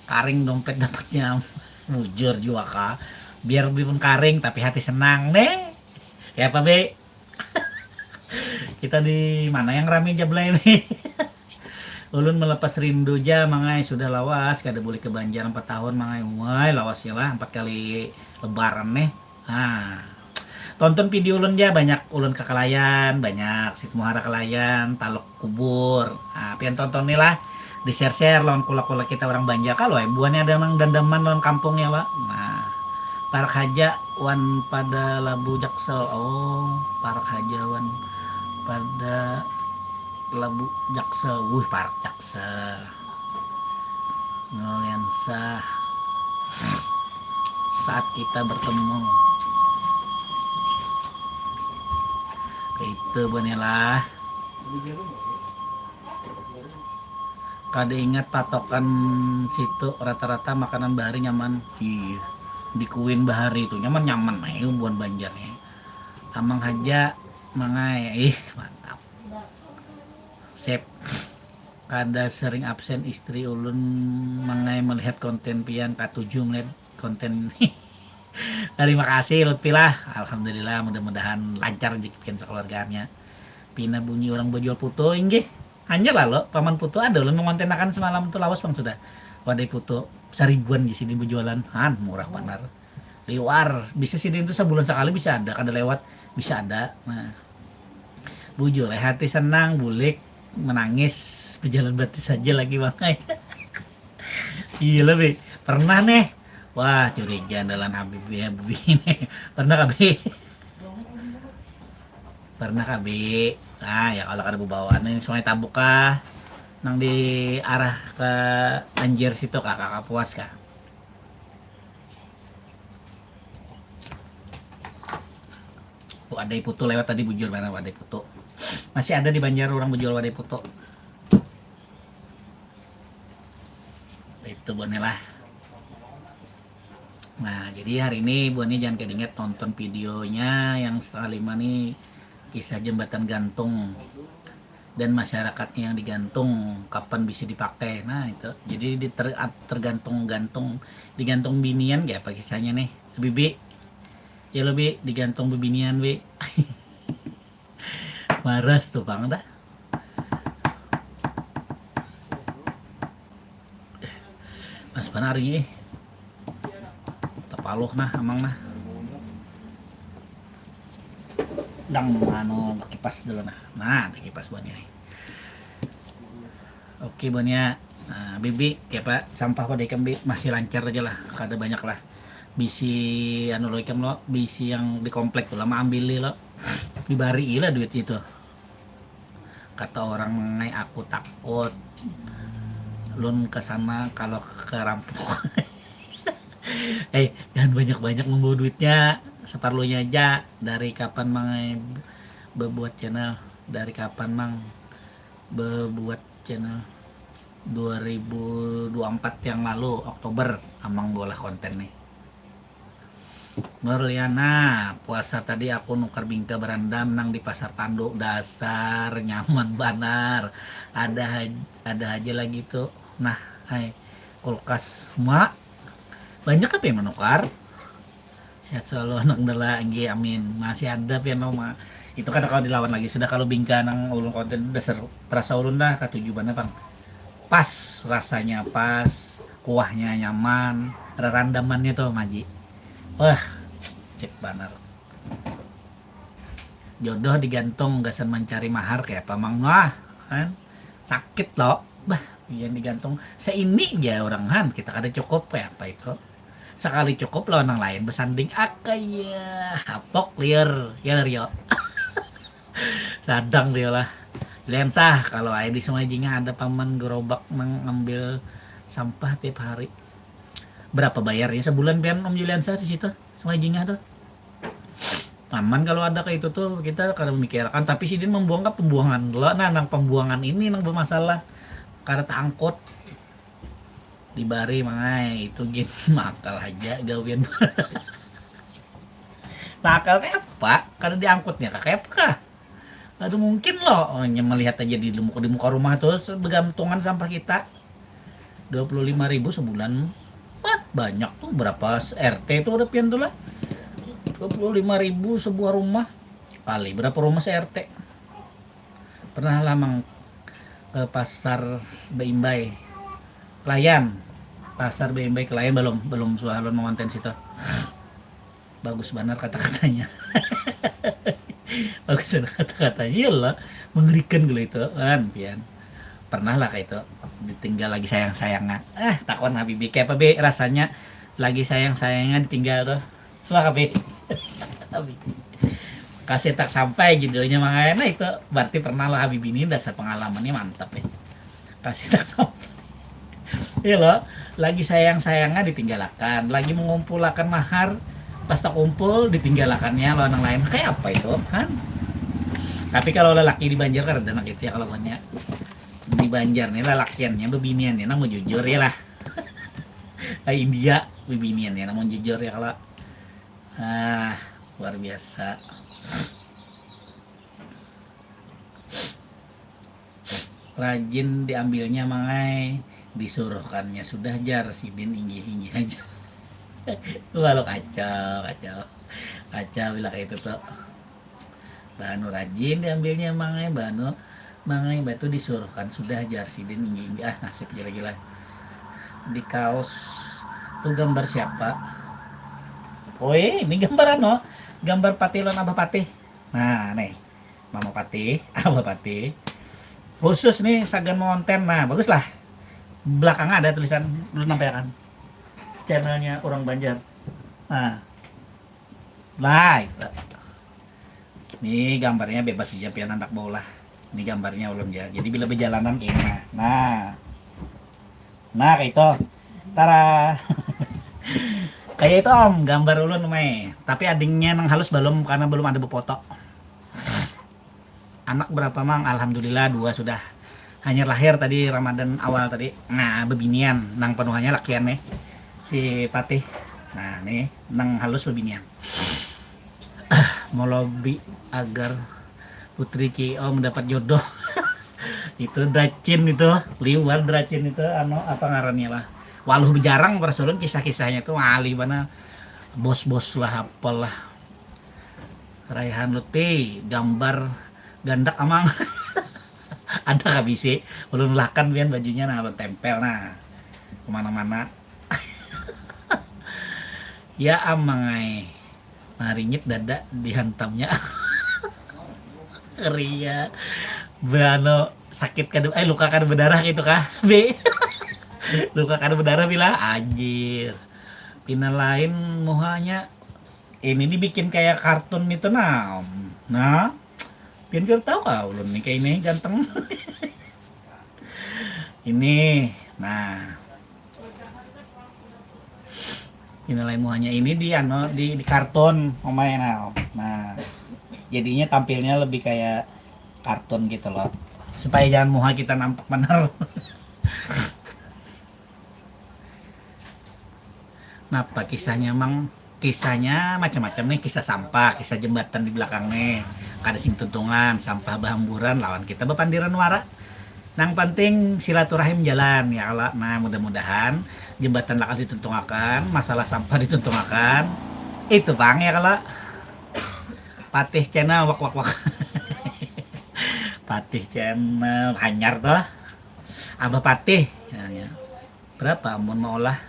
A: karing dompet dapatnya mujur juga kah biar pun karing tapi hati senang deh ya Pak Be. Kita di mana yang rame jablay ini. Ulun melepas rindu ja mangai sudah lawas kada boleh ke Banjar 4 tahun mangai wah lawasnya lah 4 kali lebaran nih. Nah, tonton video ulun ya banyak ulun ke Kelayan, banyak Situ Muara Kelayan, Taluk Kubur. Nah, pian tonton nih lah di share-share lawan kula-kula kita orang Banjar kalau buahnya ada nang dandaman lawan kampungnya lah. Nah, Parak Haja wan pada Labu Jaksel. Oh, Parak Haja wan pada Labu Jaksel. Parak Jaksel. Ngeliansah saat kita bertemu itu Bonela kada ingat patokan situ rata-rata makanan bahari nyaman iya di Kuin bahari itu nyaman buan Banjarnya Amang Haja mangai mantap sip kada sering absen istri ulun mangai melihat konten pian K7 melihat konten terima kasih Lutfi lah alhamdulillah mudah-mudahan lancar jika keluarganya pina bunyi orang berjual putu inggih Hanya lah lo, paman putu ada lo mengontenakan semalam tuh lawas bang sudah. Wadai putu seribuan di sini berjualan, murah benar. Liwar, bisa sini itu sebulan sekali bisa ada, kada lewat bisa ada. Nah, bujur, hati senang, bulik, menangis, berjalan batu saja lagi bang. Iya lebih pernah nih. Wah curiga andalan Habib ya begini. Pernah kabe? Pernah kabe? Ah ya kalau ada bawaan ini Sungai Tabuk kah? Nang di arah ke Anjir situ kah kakak puas kah? Wadai Putu lewat tadi bujur mana Wadai Putu. Masih ada di Banjar orang berjual Wadai Putu. Itu bonela. Nah, jadi hari ini Bu Ani jangan keinget tonton videonya yang setengah 5 nih, kisah jembatan gantung dan masyarakatnya yang digantung kapan bisa dipakai. Nah, itu. Jadi tergantung-gantung digantung binian ya apa kisahnya nih. Bibi. Ya lebih digantung bebinian we. Maras tuh Bang dah. Mas Panari tapaluh nah amang nah. Dang anu kipas dulu nah. Nah, ada kipas buatnya. Oke buatnya. Nah, Bibi kayak Pak sampah pada ikan masih lancar aja lah. Kada banyak lah. Bisi anu lo ikan lo, bisi yang di komplek tuh lama ambil lo. Dibari lah duit itu. Kata orang mengenai aku takut lun kesana kalau kerampok. Jangan banyak-banyak membawa duitnya, seperlunya aja. Dari kapan mang berbuat channel, dari kapan mang berbuat channel 2024 yang lalu Oktober amang bola konten nih. Merliana puasa tadi aku nukar bingka berandam nang di pasar tanduk dasar nyaman banar. Ada aja lagi tuh. Nah, kulkas mak banyak apa yang menukar. Sehat selalu anak dela anggi amin. Masih ada pian mah. Itu kan kalau dilawan lagi sudah kalau bingka nang ulun konten dasar terasa ulun dah katujuannya bang. Pas rasanya pas, kuahnya nyaman, randamannya tuh maji. Wah, cek banar. Jodoh digantung gasan mencari mahar kayak pamang wah kan sakit loh bah yang digantung seini aja orang han kita kada cukup ya apa itu sekali cukup lawan yang lain bersanding akaya hapok liar ya Rio sadang dia lah lensa kalau air di Sungai Jingah ada paman gerobak mengambil sampah tiap hari berapa bayarnya sebulan pian Om Juliansa di situ Sungai Jingah tuh aman kalau ada kayak itu tuh kita kadang memikirkan tapi sidin membuang ke pembuangan lo nah nang pembuangan ini nang bermasalah karena angkut di bari mangai itu gin makal aja gawian nakal kayak apa karena diangkutnya kayak apa aduh mungkin loh hanya melihat aja di muka rumah tuh bergantungan sampah kita 25.000 sebulan wah banyak tuh berapa RT tuh ada pian tuh lah 25.000 sebuah rumah kali berapa rumah se-RT pernah lamang ke pasar Beimbay Klayan pasar Beimbay Klayan belum sualon mengonten situ bagus benar kata-katanya bagus benar kata-katanya lah mengerikan gitu itu kan pian pernah lah kayak itu ditinggal lagi sayang-sayangnya takon Habibi kayak apa be rasanya lagi sayang-sayangnya ditinggal tuh suka be kasih tak sampai judulnya makanya nah itu berarti pernah lah Habib ini dasar pengalamannya mantap ya kasih tak sampai ya loh lagi sayangnya ditinggalkan lagi mengumpulkan mahar pas tak kumpul ditinggalkannya lo orang lain kayak apa itu kan tapi kalau lelaki di Banjar kan ada anak itu ya kalau banyak di Banjar nih lelakiannya bebinian ya namun jujur ya lah India bebinian ya namun jujur ya kalau luar biasa rajin diambilnya mangai disuruhkannya sudah jar sidin inggi aja walau kacau bila kayak itu tuh banu rajin diambilnya mangai banu Mangai batu disuruh kan sudah jersey din nasib gila-gila di kaos tuh gambar siapa. Woi, ini gambar ano? Gambar Patilon Abah Patih. Nah, nih. Mama Patih, Abah Patih. Khusus nih sagan konten. Nah, bagus lah. Belakangnya ada tulisan lu nampakkan channelnya orang Banjar. Nah. Nah, itu. Ini gambarnya bebas aja pian anak bola. Ini gambarnya ulun ya. Jadi bila berjalanan kayak gini. Nah. Nah, kayak itu. Tara. Kayak itu om, gambar ulun meh. Tapi adingnya nang halus belum karena belum ada befoto. Anak berapa mang? Alhamdulillah 2 sudah. Hanya lahir tadi Ramadan awal tadi. Nah, bebinian nang penuhannya lakian nih. Si Patih. Nah, nih nang halus bebinian. Mau lobby agar Putri Cio mendapat jodoh. Itu Dracin itu, liwar Dracin itu apa ngarannya lah. Walau jarang bersulun kisah-kisahnya tuh ali mana bos-bos lah apalah. Raihan Luti gambar gandak amang. Ada gak bisa ulun lahkan bian bajunya nah ulun tempel nah kemana-mana. Ya amangai maringit dada dihantamnya. Ria Bano sakit kan luka kan berdarah gitu kah B. Luka kan berdarah bilang anjir. Pina lain muhanya ini dibikin kayak kartun itu nah pian kira tahu kah ulun nih kayak ini ganteng. Ini nah pina lain muhanya ini di kartun omae nah jadinya tampilnya lebih kayak kartun gitu loh supaya jangan muha kita nampak benar. Napa kisahnya mang kisahnya macam-macam nih, kisah sampah, kisah jembatan di belakang nih, kada sing tuntungan sampah bahamburan lawan kita bepandiran wara nang penting silaturahim jalan ya Allah. Nah mudah-mudahan jembatan lakal dituntungakan, masalah sampah dituntungakan itu bang ya kalau Patih channel wak wak wak. Patih channel hanyar toh Abah Patih ya. Berapa mun mau olah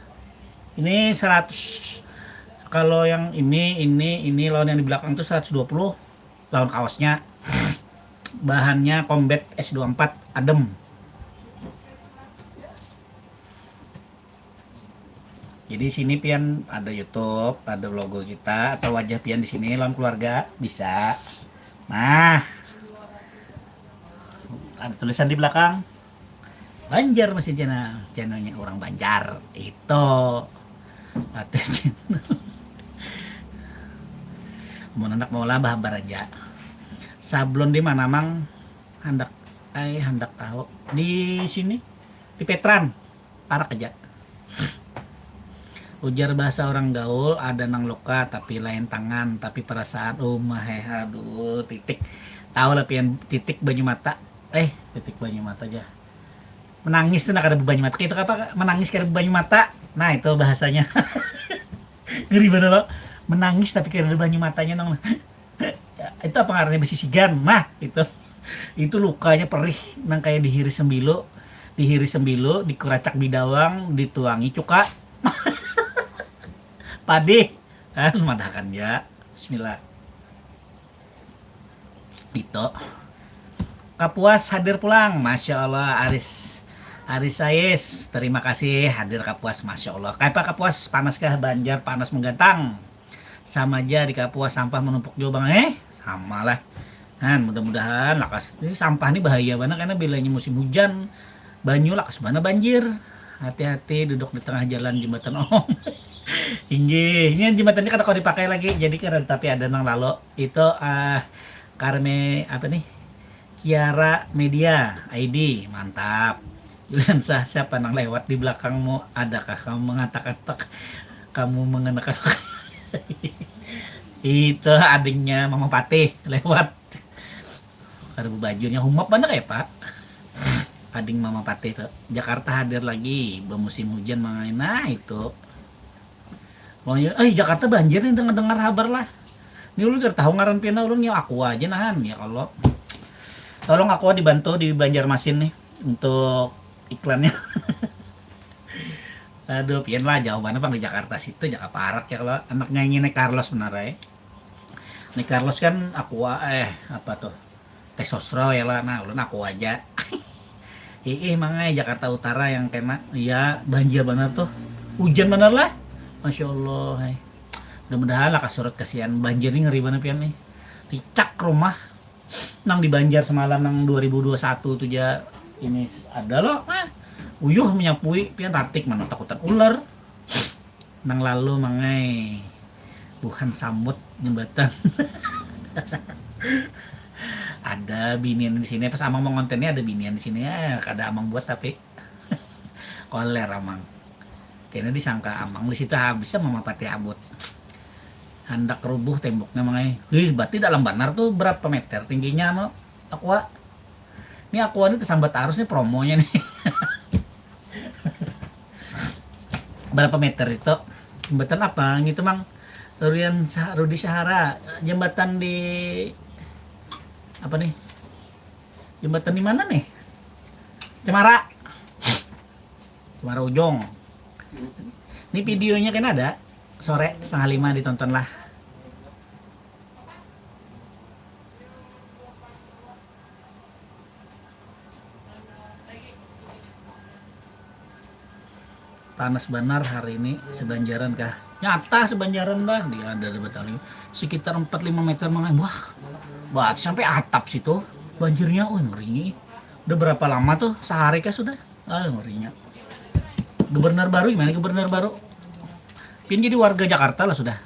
A: ini 100. Kalau yang ini lawan yang di belakang tuh 120 lawan kaosnya. Bahannya Combat S24 adem. Jadi sini pian ada YouTube, ada logo kita atau wajah pian di sini lawan keluarga bisa. Nah, ada tulisan di belakang Banjar masih channelnya orang Banjar itu. Ada channel. Mau anak mau lah bahabar aja. Sablon di mana mang hendak tahu di sini di Petran parak aja. Ujar bahasa orang gaul ada nang loka tapi lain tangan tapi perasaan aduh titik tahu lah pian titik banyu mata titik banyu mata aja menangis tuh nak ada banyu mata itu apa menangis karena banyu mata nah itu bahasanya. Ngeri banget loh menangis tapi karena banyu matanya nang. Itu apa ngarannya besi sigan nah itu lukanya perih nang kayak dihiris sembilu dikuracak bidawang dituangi cuka. Padi madahkan ya bismillah itu Kapuas hadir pulang masya Allah Aris Sayes terima kasih hadir Kapuas masya Allah kayak Kapuas panaskah Banjar panas menggantang sama aja di Kapuas sampah menumpuk juga bang sama lah kan mudah-mudahan lakas ini sampah ini bahaya banget karena bilanya musim hujan banyu lakas mana banjir hati-hati duduk di tengah jalan jembatan om. Ini jembatannya kata kau dipakai lagi jadi keren tapi ada nang lalu itu Karme apa nih Kiara Media ID mantap. Julian siapa nang lewat di belakangmu adakah kamu mengatakan kamu mengenakan itu adiknya Mama Patih lewat karena bajunya humap banget ya pak ading Mama Patih tuh. Jakarta hadir lagi bermusim hujan nah itu Jakarta banjir nih dengar kabar lah. Ini ulun tahu ngaran pina ulun ya aku aja nahan ya Allah. Tolong aku dibantu di Banjarmasin nih untuk iklannya. Aduh, pian lah jawabannya bang di Jakarta situ, Jakarta Parak ya kalau anak nyanyi naik Carlos benar ya. Naik Carlos kan aku apa tuh? Teh sosro ya lah, nah ulun aku aja. Mangai Jakarta Utara yang kena, iya banjir benar tuh, hujan benar lah, masya Allah. Mudah-mudahan lah kasurut kasihan banjir ini ngeri banget pian nih. Dicak rumah nang di Banjar semalam nang 2021 tuh ya ini ada loh uyuh menyapui pian ratik mana takutan ular nang lalu mangai bukan samut jembatan. Ada binian di sini pas amang mau kontennya ada binian di sini ya kada amang buat tapi koler amang kayaknya disangka amang di situ bisa memapati abut hendak rubuh temboknya mangai. Berarti dalam banar tuh berapa meter tingginya no aqua ini aqua ini tersambat arus nih promonya nih. Berapa meter itu jembatan apa gitu mang Rudi Sahara jembatan di apa nih jembatan di mana nih Cemara Ujong. Ini videonya kan ada sore 4:30 ditonton lah. Panas benar hari ini sebanjaran kah? Nyata sebanjaran bah dia ada di Batali sekitar 4-5 meter mengenai. Wah sampai atap situ banjirnya. Ngeri. Udah berapa lama tuh sehari kah sudah? Ngerinya. Gubernur baru gimana gubernur baru? Pin jadi warga Jakarta lah sudah.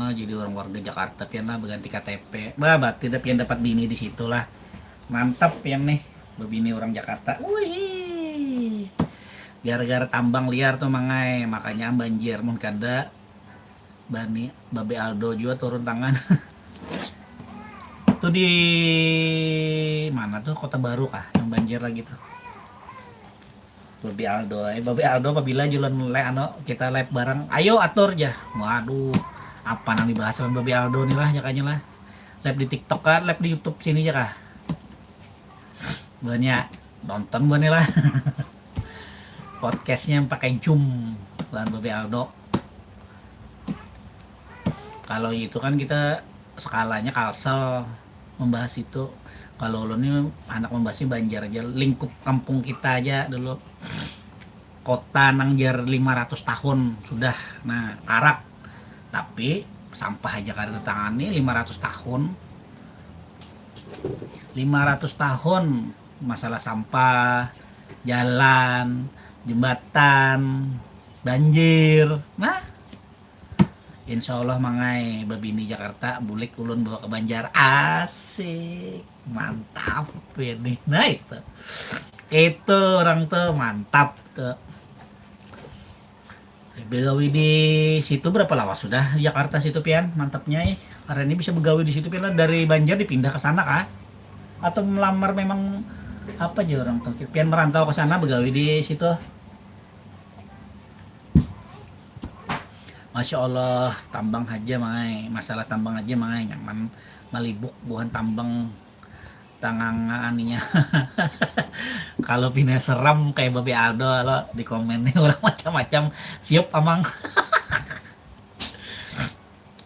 A: Jadi orang warga Jakarta pian lah berganti KTP. Berarti pian dapat bini di situ lah. Mantap pian nih, bini orang Jakarta. Wih. Gara-gara tambang liar tuh mangai, makanya banjir mun kada Bani Babe Aldo juga turun tangan. Tuh di mana tuh Kota Baru kah yang banjir lagi tuh. Babe Aldo apabila jualan kita live bareng. Ayo atur ya. Waduh. Apa nang dibahas sama Babe Aldo nih lah jakanya lah. Live di TikTok kan, live di YouTube sini aja kah. Banyak nonton banyak lah. Podcastnya pakai Zoom lan Babe Aldo. Kalau itu kan kita skalanya Kalsel membahas itu. Kalau lo nih anak membahasnya Banjar aja, lingkup kampung kita aja dulu. Kota nang jar 500 tahun sudah. Nah, Karak. Tapi sampah aja kada tangani 500 tahun. 500 tahun masalah sampah, jalan, jembatan, banjir. Nah, insya Allah mangai babini Jakarta bulik ulun bawa ke Banjar. Asik, mantap ini. Nah itu orang tuh mantap tuh. Begawi di situ berapa lama sudah di Jakarta situ pian mantapnya karena ini bisa begawi di situ pian dari Banjar dipindah ke sana kah atau melamar memang apa aja orang tuh pian merantau ke sana begawi di situ. Masya Allah tambang aja mangai masalah tambang aja mangai nyaman malibuk bukan tambang tangang aninya. Kalau pindah seram kayak Babe Aldo lo di komen nih orang macam-macam siap amang.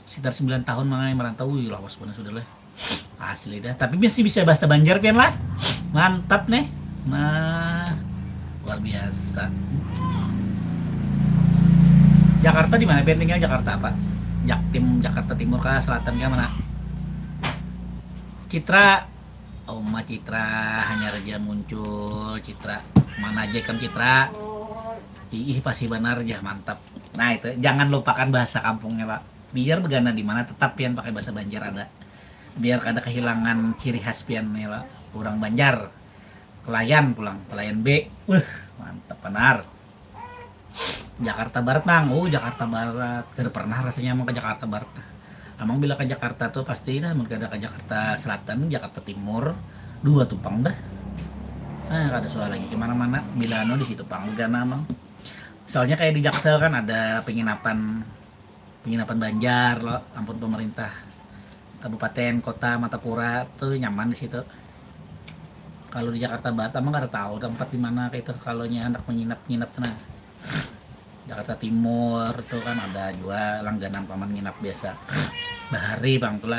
A: Sekitar 9 tahun mangai merantau lawas bener sudah lah asli dah tapi masih bisa bahasa Banjar pian lah mantap nih. Nah luar biasa. Jakarta di mana pian tinggal Jakarta apa Jakarta Timur kah Selatan kah mana Citra. Oma Citra hanya raja muncul Citra mana aja kan Citra pasti benar aja mantap. Nah itu jangan lupakan bahasa kampungnya pak biar begana di mana tetap pian pakai bahasa Banjar ada biar kada kehilangan ciri khas pian lah orang Banjar pelayan B mantap benar. Jakarta Barat mang Jakarta Barat kada pernah rasanya mau ke Jakarta Barat. Amang bila ke Jakarta tuh pasti dah mun kada ke Jakarta Selatan, Jakarta Timur, dua tupang dah. Ada soal lagi kemana-mana bila di situ pangga namang. Soalnya kayak di Jaksel kan ada penginapan Banjar loh, ampun pemerintah kabupaten kota Matapura tuh nyaman di situ. Kalau di Jakarta Barat emang nggak tahu tempat di mana kayak itu kalau anak menginap nah. Jakarta Timur tuh kan ada juga langganan paman nginap biasa. Bahari bang tuh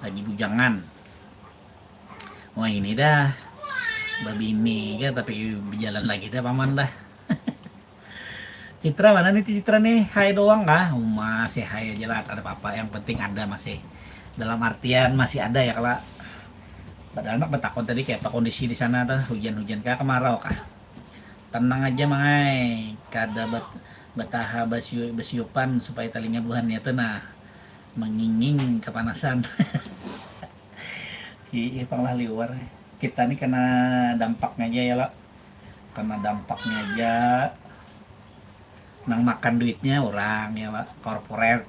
A: lagi bujangan. Wah ini dah babi ini kan tapi berjalan lagi dah paman dah. Citra mana nih Citra nih? Hai doang kah? Masih hai aja lah, ada apa-apa. Yang penting ada masih. Dalam artian masih ada ya kalau. Padahal anak bertakon tadi kayak apa kondisi di sana tuh, hujan-hujan kah kemarau kah? Tenang aja mangai, kada bataha basiupan supaya talinya buhannya tuh nah menginging kepanasan. Iya panglah liwar. Kita nih kena dampaknya aja ya lah. Karena dampaknya aja nang makan duitnya orang ya pak korporat.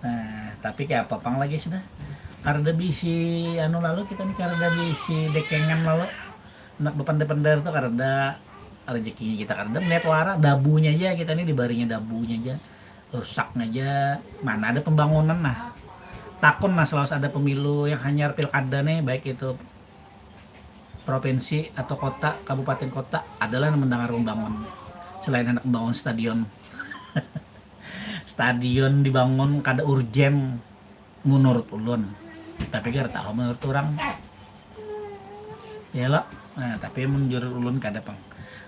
A: Nah tapi kayak apa pang lagi sudah karena bisi anu lalu kita nih karena bisi dekengan lalu nak depan-depan tuh karena rezekinya kita karena melihat wara dabunya aja kita nih dibarinya dabunya aja rusaknya aja mana ada pembangunan nah takun nah selalu ada pemilu yang hanya pilkada nih baik itu provinsi atau kota kabupaten kota adalah mendengar membangun selain anak membangun stadion. Stadion dibangun kada urgen menurut ulun tapi kira tahu menurut orang ya lo nah tapi menurut ulun kada pang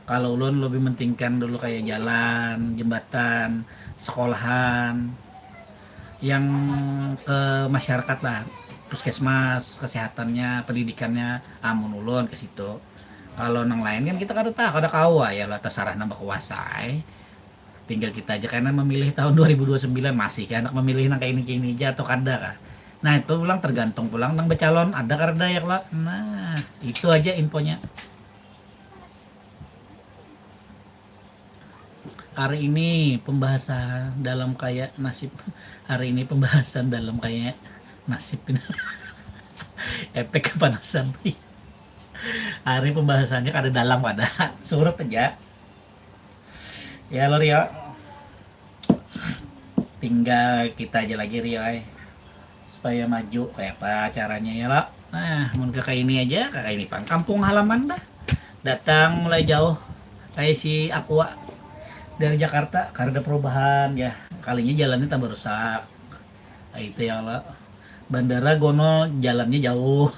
A: kalau ulun lebih mentingkan dulu kayak jalan jembatan sekolahan yang ke masyarakat lah puskesmas kesehatannya pendidikannya amun ulun ke situ kalau nang lain kan kita kada tahu kada kawa ya lo terserah nambah kuasai tinggal kita aja karena memilih tahun 2029 masih kan anak memilih nang kayak ini aja atau kada kah nah itu pulang tergantung pulang nang becalon ada karda ya lah nah itu aja infonya hari ini pembahasan dalam kayak nasib hari ini pembahasan dalam kayak nasib efek kepanasan hari pembahasannya kada dalam pada surut aja ya lo Rio tinggal kita aja lagi Rio supaya maju kayak apa caranya ya lo nah mun ke kayak ini aja kayak ini pang kampung halaman dah datang mulai jauh kayak si Aqua dari Jakarta karena ada perubahan ya kalinya jalannya tambah rusak nah, itu ya lo bandara Gonol jalannya jauh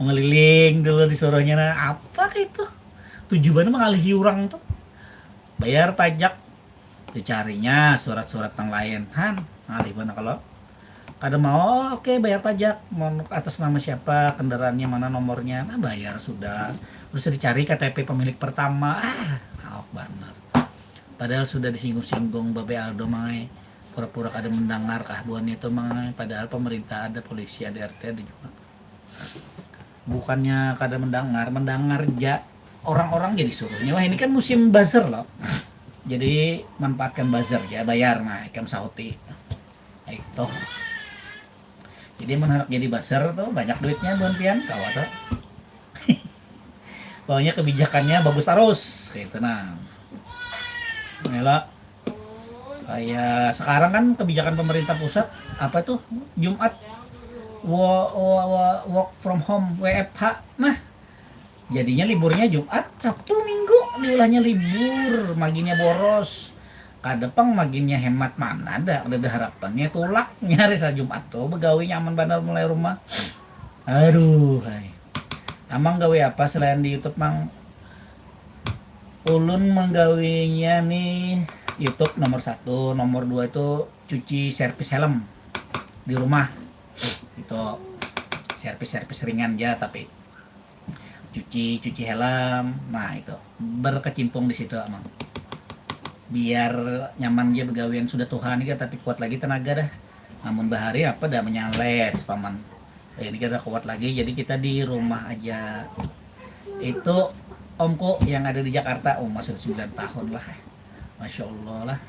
A: mengeliling dulu disuruhnya nah apa itu tujuannya mengalihi orang tuh bayar pajak dicarinya surat-surat yang lain ngalih mana kalau kada mau oke bayar pajak mau atas nama siapa kendaraannya mana nomornya nah bayar sudah terus dicari KTP pemilik pertama benar padahal sudah disinggung-singgung Babe Aldo mangai pura-pura kada mendengar kahbuannya itu mangai padahal pemerintah ada polisi ada RT ada juga bukannya kada mendengar aja orang-orang jadi suruhnya wah ini kan musim buzzer loh jadi manfaatkan buzzer ya bayar nah ikan sauti itu jadi menharap jadi buzzer tuh banyak duitnya buan pian kawat tuh. Pokoknya kebijakannya bagus terus gitu nah Nela kayak sekarang kan kebijakan pemerintah pusat apa tuh Jumat work from home WFH nah jadinya liburnya Jumat Sabtu Minggu diulahnya libur maginya boros kadepang maginya hemat mana ada harapannya tulak nyari sa Jumat tuh begawe nyaman bandar mulai rumah aduh amang gawe apa selain di YouTube mang ulun menggawinya nih YouTube nomor 1 nomor 2 itu cuci servis helm di rumah itu servis ringan aja tapi cuci helm nah itu berkecimpung di situ amang biar nyaman dia begawian sudah Tuhan ya tapi kuat lagi tenaga dah namun bahari apa dah menyales paman ini kita kuat lagi jadi kita di rumah aja itu omku yang ada di Jakarta masuk 9 tahun lah Masya Allah lah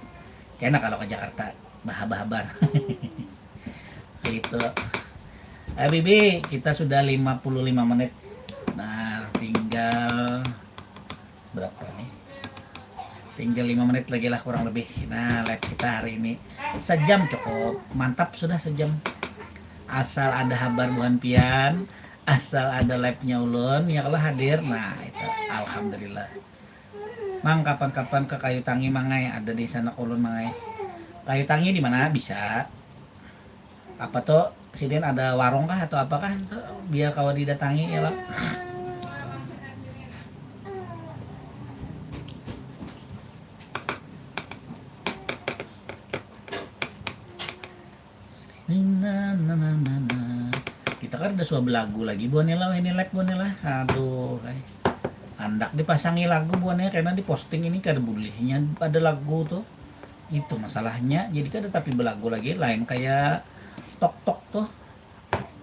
A: kena kalau ke Jakarta bahabar itu Bibi kita sudah 55 menit tinggal berapa nih, tinggal 5 menit lagi lah kurang lebih. Nah live kita hari ini sejam cukup mantap, sudah sejam. Asal ada kabar buhan pian, asal ada live nya ulun ya kalau hadir, nah itu alhamdulillah. Mang kapan-kapan ke Kayu Tangi mangai, ada di sana ulun mangai. Kayu Tangi di mana bisa apa tuh sini ada warung kah atau apakah tuh, biar kau didatangi ya lah. Kita kan udah suah lagu lagi buannya ini live buannya. Aduh andak dipasangi lagu buannya karena diposting ini kada bolehnya ada lagu tuh, itu masalahnya. Jadi kan tapi belagu lagi lain kayak tok tuh.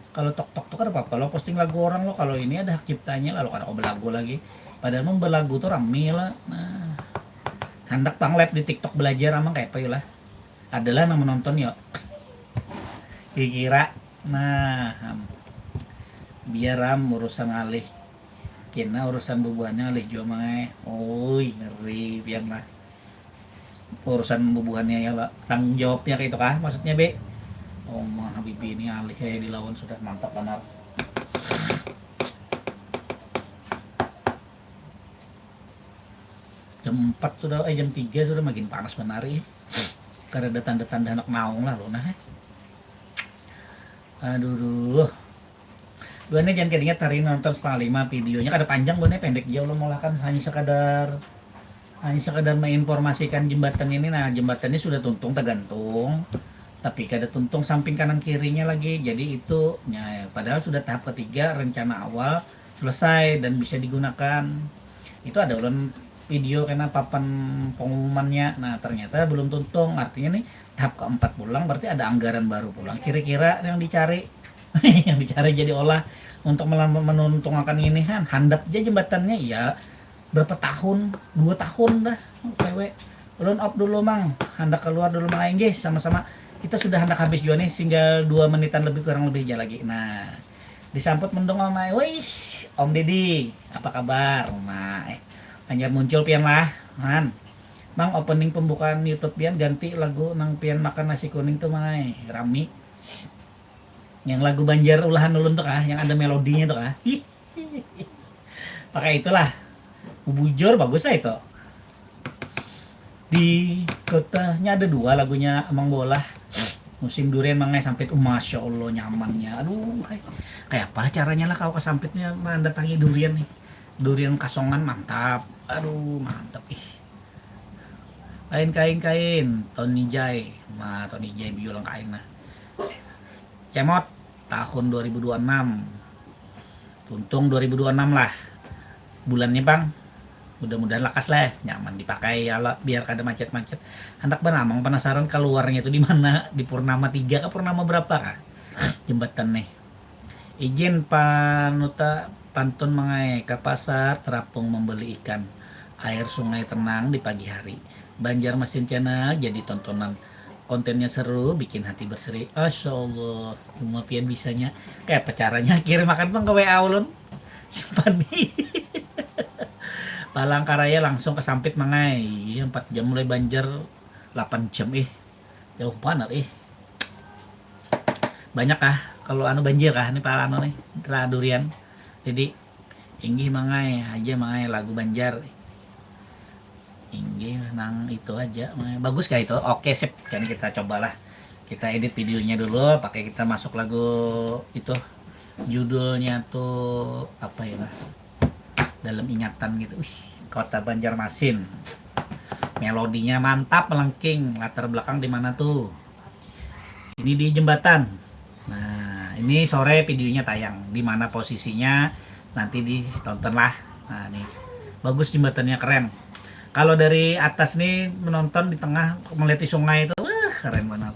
A: Kalau tok tuh kan apa lo posting lagu orang lo, kalau ini ada hak ciptanya lalu kada belagu lagi, padahal mau belagu tuh rame lah. Nah hendak pang live di TikTok belajar amang kayak apa lah, adalah yang menonton yuk dikira. Nah biar urusan alih kena urusan bubuhannya alih jual mangai. Oi ngeri pian lah urusan bubuhannya ya lah, tanggung jawabnya kayak itu kah maksudnya be. Oh mah Habibi ini alih kayak dilawan sudah mantap benar. Jam 4 sudah jam 3 sudah makin panas benar ya. Karena ada tanda-tanda anak naung lah lo nah. Aduh. Buannya jangan keinget hari nonton setengah 5 videonya kada panjang, buannya pendek jauh lo malah kan hanya sekadar menginformasikan jembatan ini. Nah jembatan ini sudah tuntung tergantung, tapi kada tuntung samping kanan kirinya lagi, jadi itu ya, padahal sudah tahap ketiga rencana awal selesai dan bisa digunakan. Itu ada ulang video karena papan pengumumannya. Nah ternyata belum tuntung, artinya nih tahap keempat pulang berarti ada anggaran baru pulang kira-kira yang dicari yang dicari jadi olah untuk menuntungkan ini kan handap aja jembatannya ya berapa tahun, 2 tahun dah PW. Ulun up dulu mang, hendak keluar dulu mang aing guys, sama-sama kita sudah hendak habis juga nih, tinggal 2 menitan lebih kurang lebih aja lagi. Nah disambut mendong sama wis Om Deddy apa kabar nah hanya muncul pian lah man mang opening pembukaan YouTube pian ganti lagu nang pian makan nasi kuning tuh mai rami yang lagu Banjar ulahan ulun tuh kah yang ada melodinya tuh kah pakai itulah bujur bagus lah itu. Di kotanya ada 2 lagunya Amang Bolah musim durian mangai sampit. Masya Allah nyamannya, aduh kayak apa caranya lah kau kesampitnya mendatangi durian nih, durian kasongan mantap, aduh mantap kain Tony Jai biolang kain nah cemot tahun 2026 tuntung 2026 lah bulannya bang, mudah-mudahan lakas lah nyaman dipakai ya lah, biar kada macet-macet. Hendak benamang penasaran keluarnya itu di mana, di Purnama 3 ke Purnama berapa kah jembatan nih. Izin panuta pantun mangai ke pasar terapung membeli ikan, air sungai tenang di pagi hari, Banjarmasin channel jadi tontonan, kontennya seru bikin hati berseri. Masya Allah semua pian bisanya kayak apa caranya kirim makan bang ke WA ulun simpan nih Palangkaraya langsung ke Sampit mangai 4 jam mulai Banjar 8 jam jauh banget banyak kah kalau banjir kah ini pala nih kera durian. Jadi inggih mangai aja mangai lagu Banjar inggih nang itu aja mangai. Bagus kah itu? Oke sip, kan kita cobalah kita edit videonya dulu pakai kita masuk lagu itu judulnya tuh apa ya lah dalam ingatan gitu. Kota Banjarmasin melodinya mantap melengking, latar belakang di mana tuh, ini di jembatan. Nah ini sore videonya tayang, di mana posisinya nanti ditonton lah. Nah nih bagus jembatannya keren, kalau dari atas nih menonton di tengah melihat sungai itu keren banget.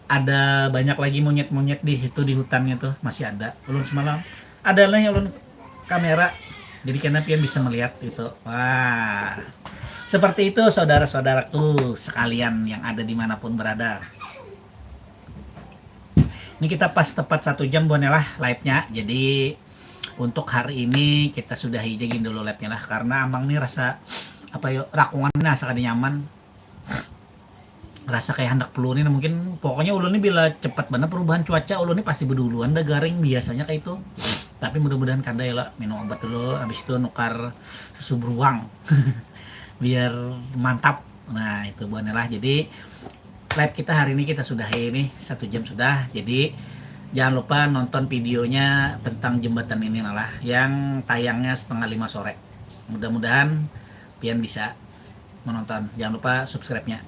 A: Ada banyak lagi monyet-monyet di situ di hutannya tuh masih ada. Ulun semalam ada lah yang ulun kamera jadi karena pian bisa melihat itu. Wah seperti itu saudara-saudaraku sekalian yang ada dimanapun berada. Ini kita pas tepat 1 jam lah live nya, jadi untuk hari ini kita sudahi jagin dulu live-nya lah, karena Amang nih rasa apa yo rakungannya asa kada nyaman, rasa kayak hendak perlu nih mungkin. Pokoknya ulun nih bila cepat banget perubahan cuaca ulun nih pasti berduluan dah garing biasanya kayak itu. Tapi mudah-mudahan kada ya lah, minum obat dulu habis itu nukar susu beruang biar mantap. Nah itu buahnya lah. Jadi live kita hari ini kita sudahi ini 1 jam sudah. Jadi jangan lupa nonton videonya tentang jembatan ini lah yang tayangnya 4:30 sore. Mudah-mudahan pian bisa menonton. Jangan lupa subscribe-nya.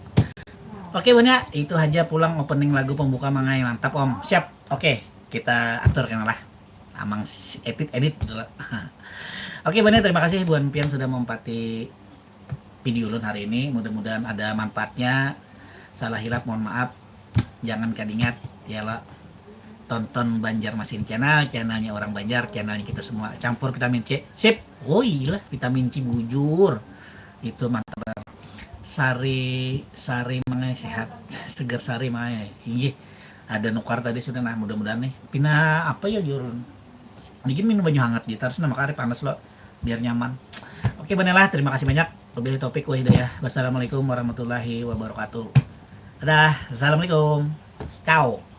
A: Oke banyak, itu aja pulang opening lagu pembuka Mangai. Mantap Om. Siap. Oke, kita atur lah. Amang edit dulu. Oke banyak, terima kasih Buan Pian sudah mempati video ulun hari ini. Mudah-mudahan ada manfaatnya. Salah hilap mohon maaf. Jangan kadingat ya lah. Tonton Banjarmasin channelnya orang Banjar, channelnya kita semua. Campur vitamin C. Sip. Oh iya, vitamin C bujur. Itu mantap. Sari mangai sehat, segar sari mangai. Iya, ada nukar tadi sudah. Nah mudah-mudahan nih pina apa ya jurun bikin minum banyu hangat gitu, harus nama kari panas lo biar nyaman. Oke benelah, terima kasih banyak. Wabillahi taufiq wa hidayah. Wassalamualaikum warahmatullahi wabarakatuh. Dadah, assalamualaikum, ciao.